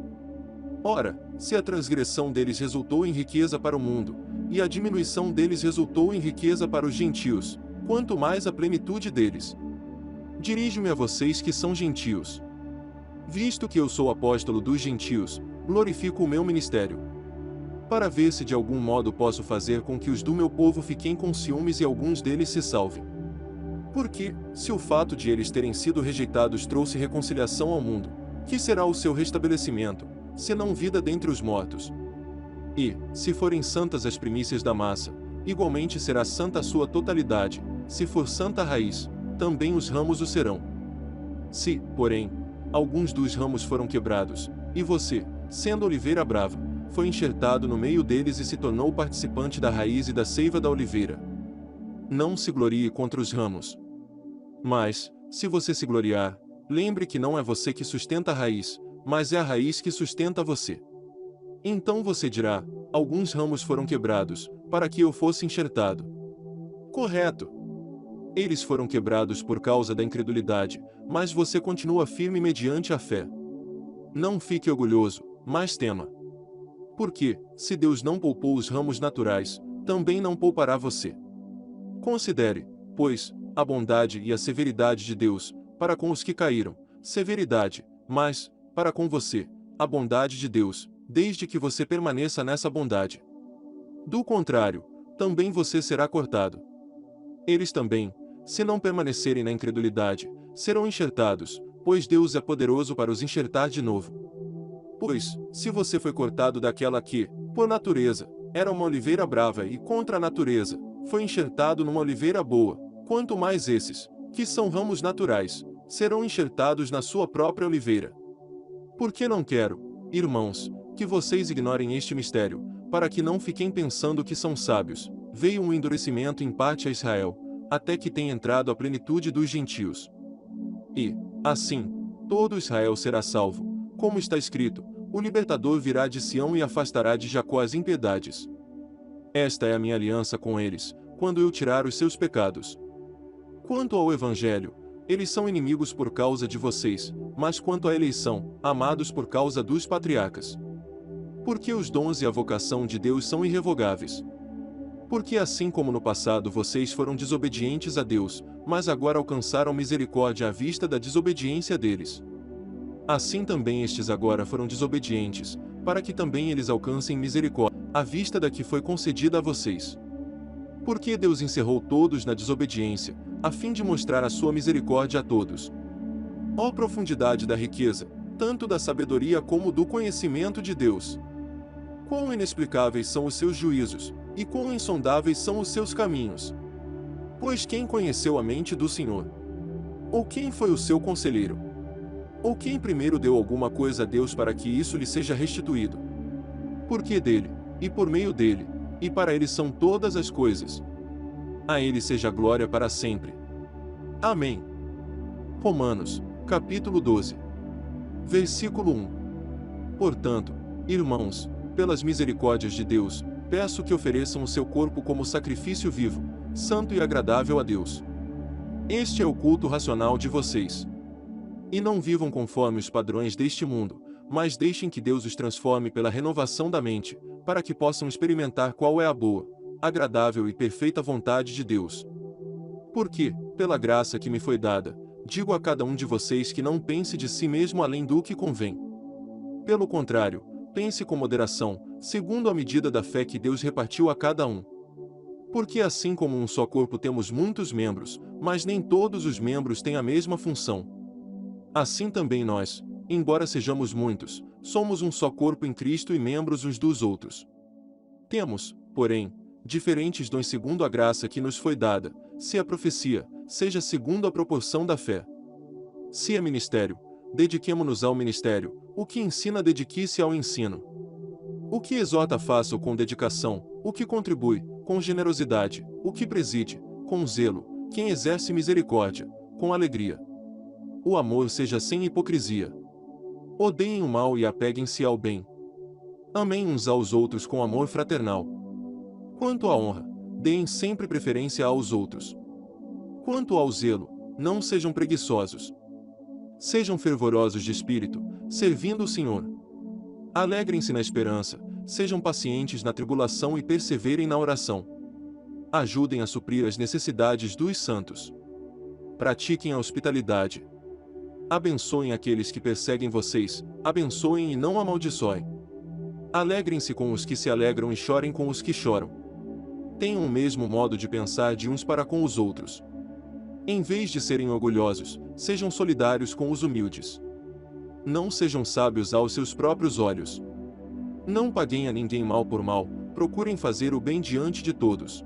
Ora, se a transgressão deles resultou em riqueza para o mundo, e a diminuição deles resultou em riqueza para os gentios, quanto mais a plenitude deles. Dirijo-me a vocês que são gentios. Visto que eu sou apóstolo dos gentios, glorifico o meu ministério, para ver se de algum modo posso fazer com que os do meu povo fiquem com ciúmes e alguns deles se salvem. Porque, se o fato de eles terem sido rejeitados trouxe reconciliação ao mundo, que será o seu restabelecimento, senão vida dentre os mortos? E, se forem santas as primícias da massa, igualmente será santa a sua totalidade, se for santa a raiz, também os ramos o serão. Se, porém, alguns dos ramos foram quebrados, e você, sendo oliveira brava, foi enxertado no meio deles e se tornou participante da raiz e da seiva da oliveira, não se glorie contra os ramos. Mas, se você se gloriar, lembre que não é você que sustenta a raiz, mas é a raiz que sustenta você. Então você dirá: alguns ramos foram quebrados, para que eu fosse enxertado. Correto. Eles foram quebrados por causa da incredulidade, mas você continua firme mediante a fé. Não fique orgulhoso, mas tema. Porque, se Deus não poupou os ramos naturais, também não poupará você. Considere, pois, a bondade e a severidade de Deus, para com os que caíram, severidade, mas, para com você, a bondade de Deus, desde que você permaneça nessa bondade. Do contrário, também você será cortado. Eles também, se não permanecerem na incredulidade, serão enxertados, pois Deus é poderoso para os enxertar de novo. Pois, se você foi cortado daquela que, por natureza, era uma oliveira brava e contra a natureza, foi enxertado numa oliveira boa, quanto mais esses, que são ramos naturais, serão enxertados na sua própria oliveira. Porque não quero, irmãos, que vocês ignorem este mistério, para que não fiquem pensando que são sábios. Veio um endurecimento em parte a Israel, até que tenha entrado a plenitude dos gentios. E, assim, todo Israel será salvo, como está escrito: o libertador virá de Sião e afastará de Jacó as impiedades. Esta é a minha aliança com eles, quando eu tirar os seus pecados. Quanto ao Evangelho, eles são inimigos por causa de vocês, mas quanto à eleição, amados por causa dos patriarcas. Porque os dons e a vocação de Deus são irrevogáveis. Porque assim como no passado vocês foram desobedientes a Deus, mas agora alcançaram misericórdia à vista da desobediência deles. Assim também estes agora foram desobedientes, para que também eles alcancem misericórdia, à vista da que foi concedida a vocês. Porque Deus encerrou todos na desobediência, a fim de mostrar a sua misericórdia a todos. Ó profundidade da riqueza, tanto da sabedoria como do conhecimento de Deus! Quão inexplicáveis são os seus juízos, e quão insondáveis são os seus caminhos! Pois quem conheceu a mente do Senhor? Ou quem foi o seu conselheiro? Ou quem primeiro deu alguma coisa a Deus para que isso lhe seja restituído? Porque dele, e por meio dele, e para ele são todas as coisas. A ele seja glória para sempre. Amém. Romanos, capítulo 12. Versículo 1. Portanto, irmãos, pelas misericórdias de Deus, peço que ofereçam o seu corpo como sacrifício vivo, santo e agradável a Deus. Este é o culto racional de vocês. E não vivam conforme os padrões deste mundo, mas deixem que Deus os transforme pela renovação da mente, para que possam experimentar qual é a boa, agradável e perfeita vontade de Deus. Porque, pela graça que me foi dada, digo a cada um de vocês que não pense de si mesmo além do que convém. Pelo contrário, pense com moderação, segundo a medida da fé que Deus repartiu a cada um. Porque assim como um só corpo temos muitos membros, mas nem todos os membros têm a mesma função. Assim também nós, embora sejamos muitos, somos um só corpo em Cristo e membros uns dos outros. Temos, porém, diferentes dons segundo a graça que nos foi dada, se a profecia, seja segundo a proporção da fé. Se é ministério, dediquemo-nos ao ministério, o que ensina dedique-se ao ensino. O que exorta faça-o com dedicação, o que contribui, com generosidade, o que preside, com zelo, quem exerce misericórdia, com alegria. O amor seja sem hipocrisia. Odeiem o mal e apeguem-se ao bem. Amem uns aos outros com amor fraternal. Quanto à honra, deem sempre preferência aos outros. Quanto ao zelo, não sejam preguiçosos. Sejam fervorosos de espírito, servindo o Senhor. Alegrem-se na esperança, sejam pacientes na tribulação e perseverem na oração. Ajudem a suprir as necessidades dos santos. Pratiquem a hospitalidade. Abençoem aqueles que perseguem vocês, abençoem e não amaldiçoem. Alegrem-se com os que se alegram e chorem com os que choram. Tenham o mesmo modo de pensar de uns para com os outros. Em vez de serem orgulhosos, sejam solidários com os humildes. Não sejam sábios aos seus próprios olhos. Não paguem a ninguém mal por mal, procurem fazer o bem diante de todos.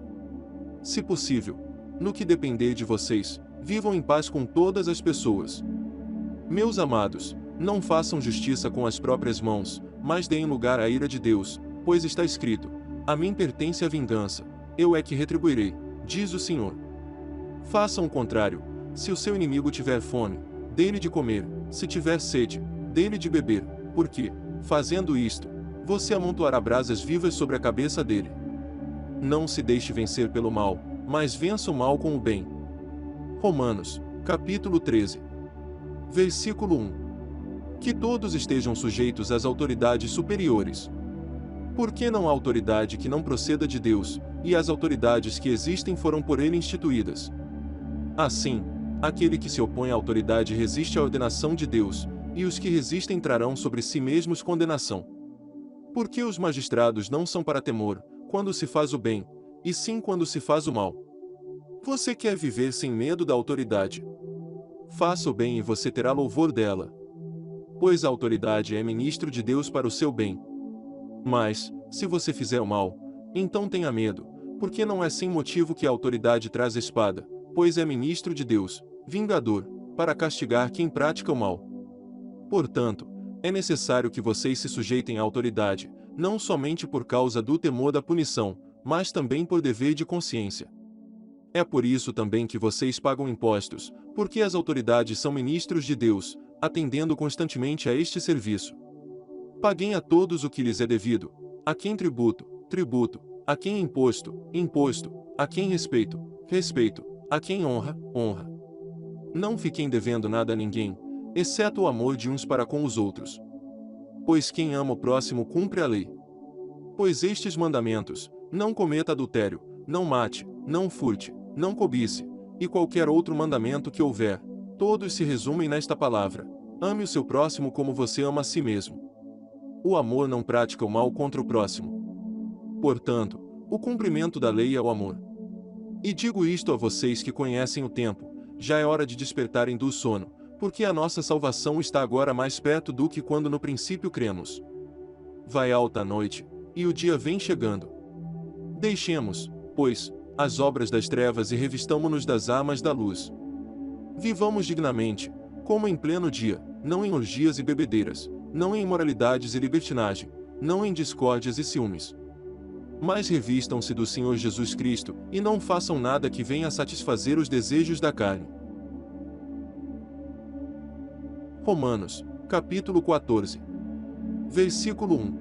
Se possível, no que depender de vocês, vivam em paz com todas as pessoas. Meus amados, não façam justiça com as próprias mãos, mas deem lugar à ira de Deus, pois está escrito: a mim pertence a vingança, eu é que retribuirei, diz o Senhor. Façam o contrário: se o seu inimigo tiver fome, dê-lhe de comer, se tiver sede, dê-lhe de beber, porque, fazendo isto, você amontoará brasas vivas sobre a cabeça dele. Não se deixe vencer pelo mal, mas vença o mal com o bem. Romanos, capítulo 13. Versículo 1. Que todos estejam sujeitos às autoridades superiores. Porque não há autoridade que não proceda de Deus, e as autoridades que existem foram por ele instituídas. Assim, aquele que se opõe à autoridade resiste à ordenação de Deus, e os que resistem trarão sobre si mesmos condenação. Porque os magistrados não são para temor, quando se faz o bem, e sim quando se faz o mal. Você quer viver sem medo da autoridade? Faça o bem e você terá louvor dela. Pois a autoridade é ministro de Deus para o seu bem. Mas, se você fizer o mal, então tenha medo, porque não é sem motivo que a autoridade traz a espada, pois é ministro de Deus, vingador, para castigar quem pratica o mal. Portanto, é necessário que vocês se sujeitem à autoridade, não somente por causa do temor da punição, mas também por dever de consciência. É por isso também que vocês pagam impostos, porque as autoridades são ministros de Deus, atendendo constantemente a este serviço. Paguem a todos o que lhes é devido: a quem tributo, tributo; a quem imposto, imposto; a quem respeito, respeito; a quem honra, honra. Não fiquem devendo nada a ninguém, exceto o amor de uns para com os outros. Pois quem ama o próximo cumpre a lei. Pois estes mandamentos: não cometa adultério, não mate, não furte, não cobice, e qualquer outro mandamento que houver, todos se resumem nesta palavra: ame o seu próximo como você ama a si mesmo. O amor não pratica o mal contra o próximo. Portanto, o cumprimento da lei é o amor. E digo isto a vocês que conhecem o tempo: já é hora de despertarem do sono, porque a nossa salvação está agora mais perto do que quando no princípio cremos. Vai alta a noite, e o dia vem chegando. Deixemos, pois, as obras das trevas e revistamo-nos das armas da luz. Vivamos dignamente, como em pleno dia, não em orgias e bebedeiras, não em imoralidades e libertinagem, não em discórdias e ciúmes. Mas revistam-se do Senhor Jesus Cristo, e não façam nada que venha a satisfazer os desejos da carne. Romanos, capítulo 14. Versículo 1.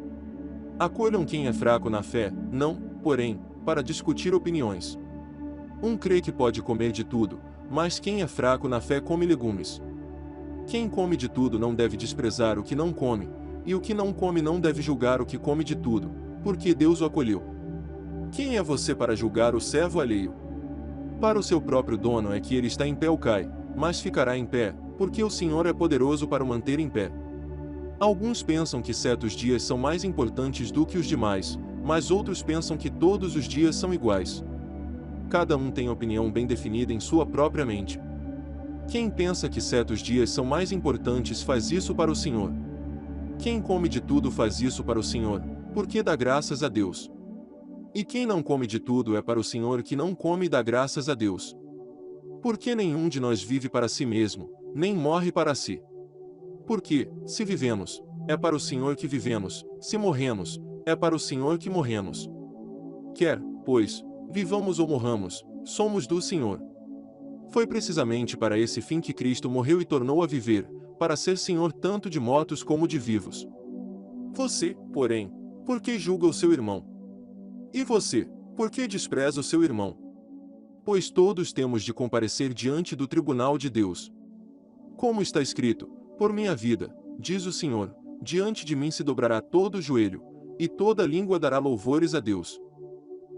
Acolham quem é fraco na fé, não, porém, para discutir opiniões. Um crê que pode comer de tudo, mas quem é fraco na fé come legumes. Quem come de tudo não deve desprezar o que não come, e o que não come não deve julgar o que come de tudo, porque Deus o acolheu. Quem é você para julgar o servo alheio? Para o seu próprio dono é que ele está em pé ou cai, mas ficará em pé, porque o Senhor é poderoso para o manter em pé. Alguns pensam que certos dias são mais importantes do que os demais, mas outros pensam que todos os dias são iguais. Cada um tem opinião bem definida em sua própria mente. Quem pensa que certos dias são mais importantes faz isso para o Senhor. Quem come de tudo faz isso para o Senhor, porque dá graças a Deus. E quem não come de tudo é para o Senhor que não come e dá graças a Deus. Porque nenhum de nós vive para si mesmo, nem morre para si. Porque, se vivemos, é para o Senhor que vivemos; se morremos, é para o Senhor que morremos. Quer, pois, vivamos ou morramos, somos do Senhor. Foi precisamente para esse fim que Cristo morreu e tornou a viver, para ser Senhor tanto de mortos como de vivos. Você, porém, por que julga o seu irmão? E você, por que despreza o seu irmão? Pois todos temos de comparecer diante do tribunal de Deus. Como está escrito: por minha vida, diz o Senhor, diante de mim se dobrará todo o joelho, e toda língua dará louvores a Deus.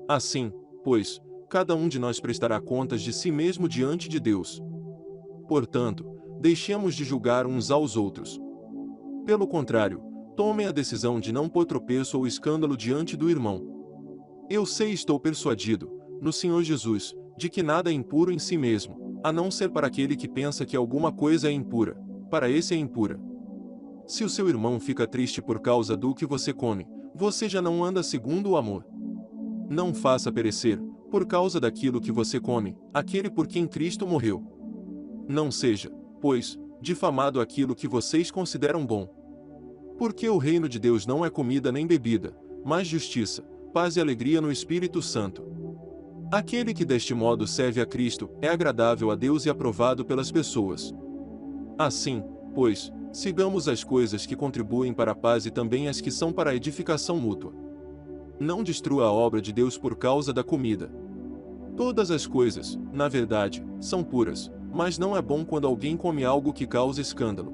Assim, pois, cada um de nós prestará contas de si mesmo diante de Deus. Portanto, deixemos de julgar uns aos outros. Pelo contrário, tomem a decisão de não pôr tropeço ou escândalo diante do irmão. Eu sei e estou persuadido, no Senhor Jesus, de que nada é impuro em si mesmo, a não ser para aquele que pensa que alguma coisa é impura, para esse é impura. Se o seu irmão fica triste por causa do que você come, você já não anda segundo o amor. Não faça perecer, por causa daquilo que você come, aquele por quem Cristo morreu. Não seja, pois, difamado aquilo que vocês consideram bom. Porque o reino de Deus não é comida nem bebida, mas justiça, paz e alegria no Espírito Santo. Aquele que deste modo serve a Cristo é agradável a Deus e aprovado pelas pessoas. Assim, pois, sigamos as coisas que contribuem para a paz e também as que são para a edificação mútua. Não destrua a obra de Deus por causa da comida. Todas as coisas, na verdade, são puras, mas não é bom quando alguém come algo que cause escândalo.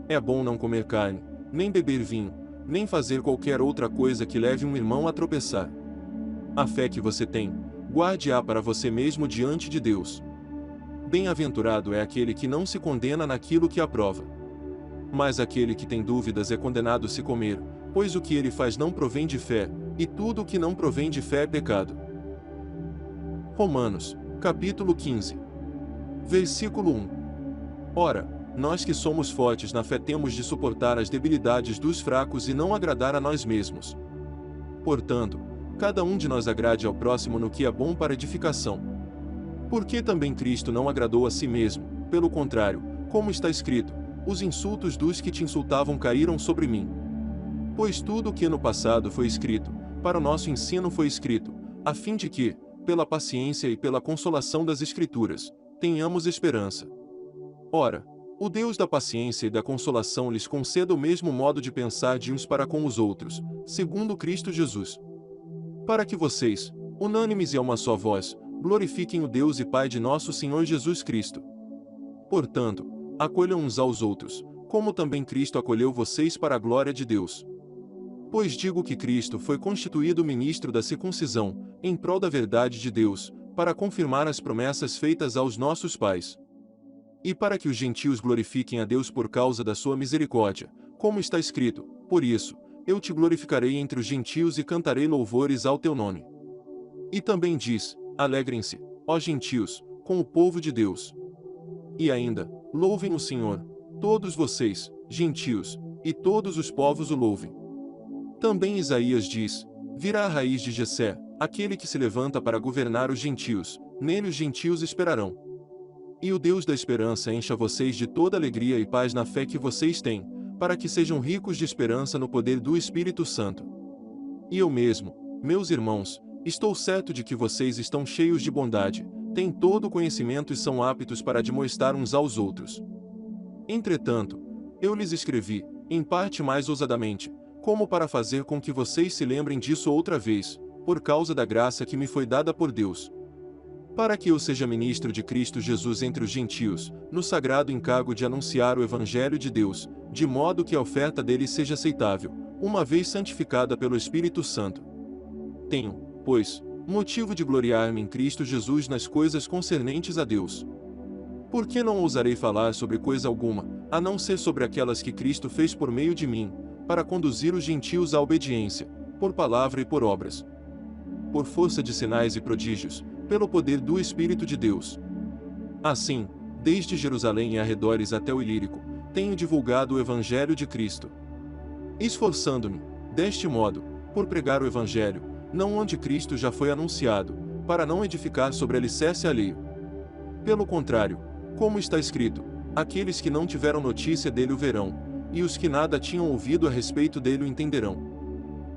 É bom não comer carne, nem beber vinho, nem fazer qualquer outra coisa que leve um irmão a tropeçar. A fé que você tem, guarde-a para você mesmo diante de Deus. Bem-aventurado é aquele que não se condena naquilo que aprova. Mas aquele que tem dúvidas é condenado se comer, pois o que ele faz não provém de fé, e tudo o que não provém de fé é pecado. Romanos, capítulo 15. Versículo 1. Ora, nós que somos fortes na fé temos de suportar as debilidades dos fracos e não agradar a nós mesmos. Portanto, cada um de nós agrade ao próximo no que é bom para edificação. Porque também Cristo não agradou a si mesmo, pelo contrário, como está escrito, os insultos dos que te insultavam caíram sobre mim. Pois tudo o que no passado foi escrito, para o nosso ensino foi escrito, a fim de que, pela paciência e pela consolação das Escrituras, tenhamos esperança. Ora, o Deus da paciência e da consolação lhes conceda o mesmo modo de pensar de uns para com os outros, segundo Cristo Jesus. Para que vocês, unânimes e a uma só voz, glorifiquem o Deus e Pai de nosso Senhor Jesus Cristo. Portanto, acolham uns aos outros, como também Cristo acolheu vocês para a glória de Deus. Pois digo que Cristo foi constituído ministro da circuncisão, em prol da verdade de Deus, para confirmar as promessas feitas aos nossos pais. E para que os gentios glorifiquem a Deus por causa da sua misericórdia, como está escrito, por isso, eu te glorificarei entre os gentios e cantarei louvores ao teu nome. E também diz, alegrem-se, ó gentios, com o povo de Deus. E ainda, louvem o Senhor, todos vocês, gentios, e todos os povos o louvem. Também Isaías diz, virá a raiz de Jessé, aquele que se levanta para governar os gentios, nele os gentios esperarão. E o Deus da esperança encha vocês de toda alegria e paz na fé que vocês têm, para que sejam ricos de esperança no poder do Espírito Santo. E eu mesmo, meus irmãos, estou certo de que vocês estão cheios de bondade, têm todo o conhecimento e são aptos para admoestar uns aos outros. Entretanto, eu lhes escrevi, em parte mais ousadamente, como para fazer com que vocês se lembrem disso outra vez, por causa da graça que me foi dada por Deus. Para que eu seja ministro de Cristo Jesus entre os gentios, no sagrado encargo de anunciar o Evangelho de Deus, de modo que a oferta dele seja aceitável, uma vez santificada pelo Espírito Santo. Tenho, pois, motivo de gloriar-me em Cristo Jesus nas coisas concernentes a Deus. Porque não ousarei falar sobre coisa alguma, a não ser sobre aquelas que Cristo fez por meio de mim, para conduzir os gentios à obediência, por palavra e por obras. Por força de sinais e prodígios, pelo poder do Espírito de Deus. Assim, desde Jerusalém e arredores até o Ilírico, tenho divulgado o Evangelho de Cristo. Esforçando-me, deste modo, por pregar o Evangelho, não onde Cristo já foi anunciado, para não edificar sobre alicerce alheio. Pelo contrário, como está escrito, aqueles que não tiveram notícia dele o verão, e os que nada tinham ouvido a respeito dele o entenderão.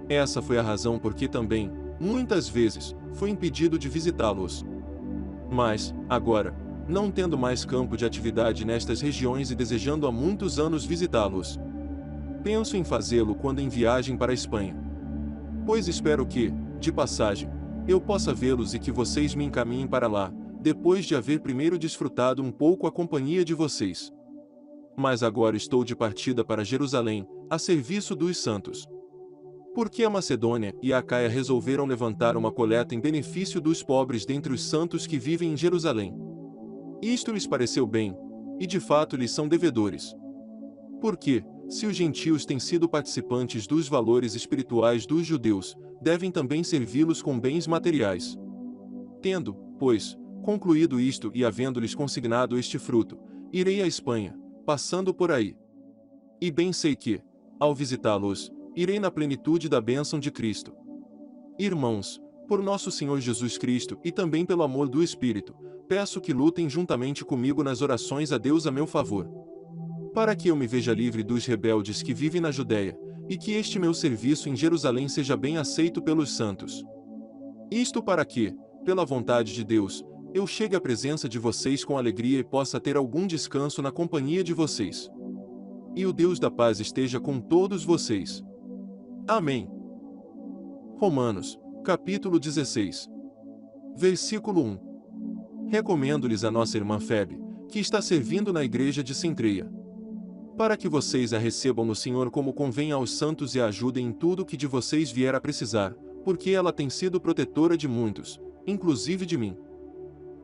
Essa foi a razão por que também, muitas vezes, fui impedido de visitá-los. Mas, agora, não tendo mais campo de atividade nestas regiões e desejando há muitos anos visitá-los, penso em fazê-lo quando em viagem para a Espanha. Pois espero que, de passagem, eu possa vê-los e que vocês me encaminhem para lá, depois de haver primeiro desfrutado um pouco a companhia de vocês. Mas agora estou de partida para Jerusalém, a serviço dos santos. Porque a Macedônia e a Acaia resolveram levantar uma coleta em benefício dos pobres dentre os santos que vivem em Jerusalém. Isto lhes pareceu bem, e de fato lhes são devedores. Porque, se os gentios têm sido participantes dos valores espirituais dos judeus, devem também servi-los com bens materiais. Tendo, pois, Concluído isto e havendo-lhes consignado este fruto, irei à Espanha, passando por aí. E bem sei que, ao visitá-los, irei na plenitude da bênção de Cristo. Irmãos, por nosso Senhor Jesus Cristo e também pelo amor do Espírito, peço que lutem juntamente comigo nas orações a Deus a meu favor, para que eu me veja livre dos rebeldes que vivem na Judéia, e que este meu serviço em Jerusalém seja bem aceito pelos santos. Isto para que, pela vontade de Deus, eu chegue à presença de vocês com alegria e possa ter algum descanso na companhia de vocês. E o Deus da paz esteja com todos vocês. Amém. Romanos, capítulo 16. Versículo 1. Recomendo-lhes a nossa irmã Febe, que está servindo na igreja de Cencreia, para que vocês a recebam no Senhor como convém aos santos e a ajudem em tudo que de vocês vier a precisar, porque ela tem sido protetora de muitos, inclusive de mim.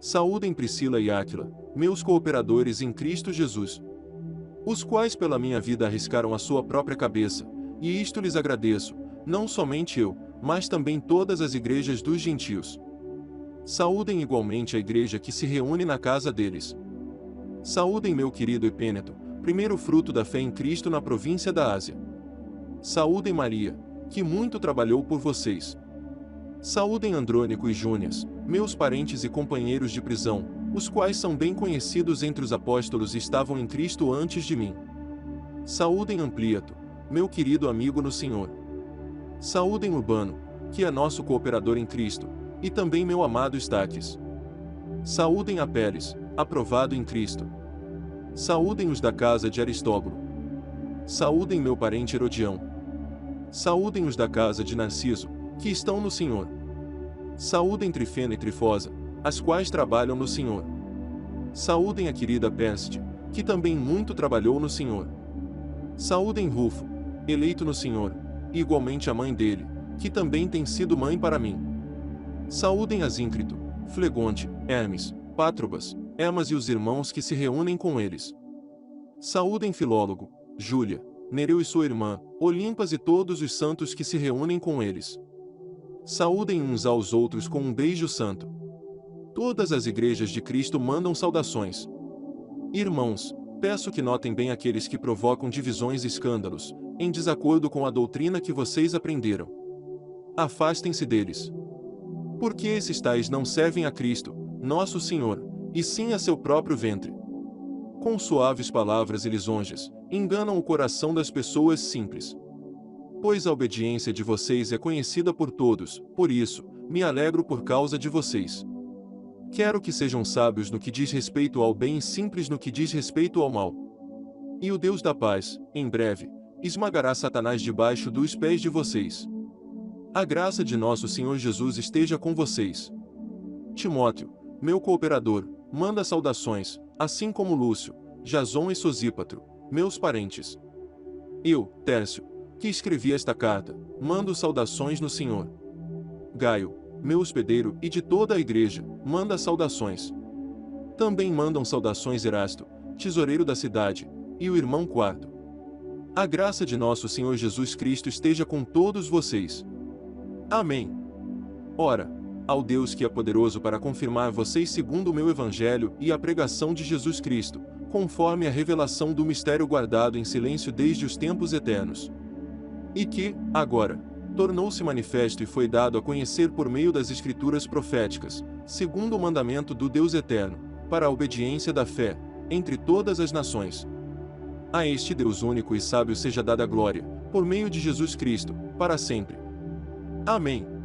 Saúdem Priscila e Áquila, meus cooperadores em Cristo Jesus, os quais pela minha vida arriscaram a sua própria cabeça, e isto lhes agradeço, não somente eu, mas também todas as igrejas dos gentios. Saúdem igualmente a igreja que se reúne na casa deles. Saúdem meu querido Epêneto, primeiro fruto da fé em Cristo na província da Ásia. Saúdem Maria, que muito trabalhou por vocês. Saúdem Andrônico e Júnias, meus parentes e companheiros de prisão, os quais são bem conhecidos entre os apóstolos e estavam em Cristo antes de mim. Saúdem Ampliato, meu querido amigo no Senhor. Saúdem Urbano, que é nosso cooperador em Cristo, e também meu amado Estaques. Saúdem Apeles, aprovado em Cristo. Saúdem os da casa de Aristóbulo. Saúdem meu parente Herodião. Saúdem os da casa de Narciso, que estão no Senhor. Saúdem Trifena e Trifosa, as quais trabalham no Senhor. Saúdem a querida Peste, que também muito trabalhou no Senhor. Saúdem Rufo, eleito no Senhor, e igualmente a mãe dele, que também tem sido mãe para mim. Saúdem Asíncrito, Flegonte, Hermes, Pátrobas, Hermas e os irmãos que se reúnem com eles. Saúdem Filólogo, Júlia, Nereu e sua irmã, Olimpas e todos os santos que se reúnem com eles. Saúdem uns aos outros com um beijo santo. Todas as igrejas de Cristo mandam saudações. Irmãos, peço que notem bem aqueles que provocam divisões e escândalos, em desacordo com a doutrina que vocês aprenderam. Afastem-se deles. Porque esses tais não servem a Cristo, nosso Senhor, e sim a seu próprio ventre. Com suaves palavras e lisonjas, enganam o coração das pessoas simples. Pois a obediência de vocês é conhecida por todos, por isso, me alegro por causa de vocês. Quero que sejam sábios no que diz respeito ao bem e simples no que diz respeito ao mal. E o Deus da paz, em breve, esmagará Satanás debaixo dos pés de vocês. A graça de nosso Senhor Jesus esteja com vocês. Timóteo, meu cooperador, manda saudações, assim como Lúcio, Jason e Sosípatro, meus parentes. Eu, Tércio, que escrevi esta carta, mando saudações no Senhor. Gaio, meu hospedeiro e de toda a igreja, manda saudações. Também mandam saudações Erasto, tesoureiro da cidade, e o irmão Quarto. A graça de nosso Senhor Jesus Cristo esteja com todos vocês. Amém. Ora, ao Deus que é poderoso para confirmar vocês segundo o meu evangelho e a pregação de Jesus Cristo, conforme a revelação do mistério guardado em silêncio desde os tempos eternos. E que, agora, tornou-se manifesto e foi dado a conhecer por meio das Escrituras proféticas, segundo o mandamento do Deus eterno, para a obediência da fé, entre todas as nações. A este Deus único e sábio seja dada a glória, por meio de Jesus Cristo, para sempre. Amém.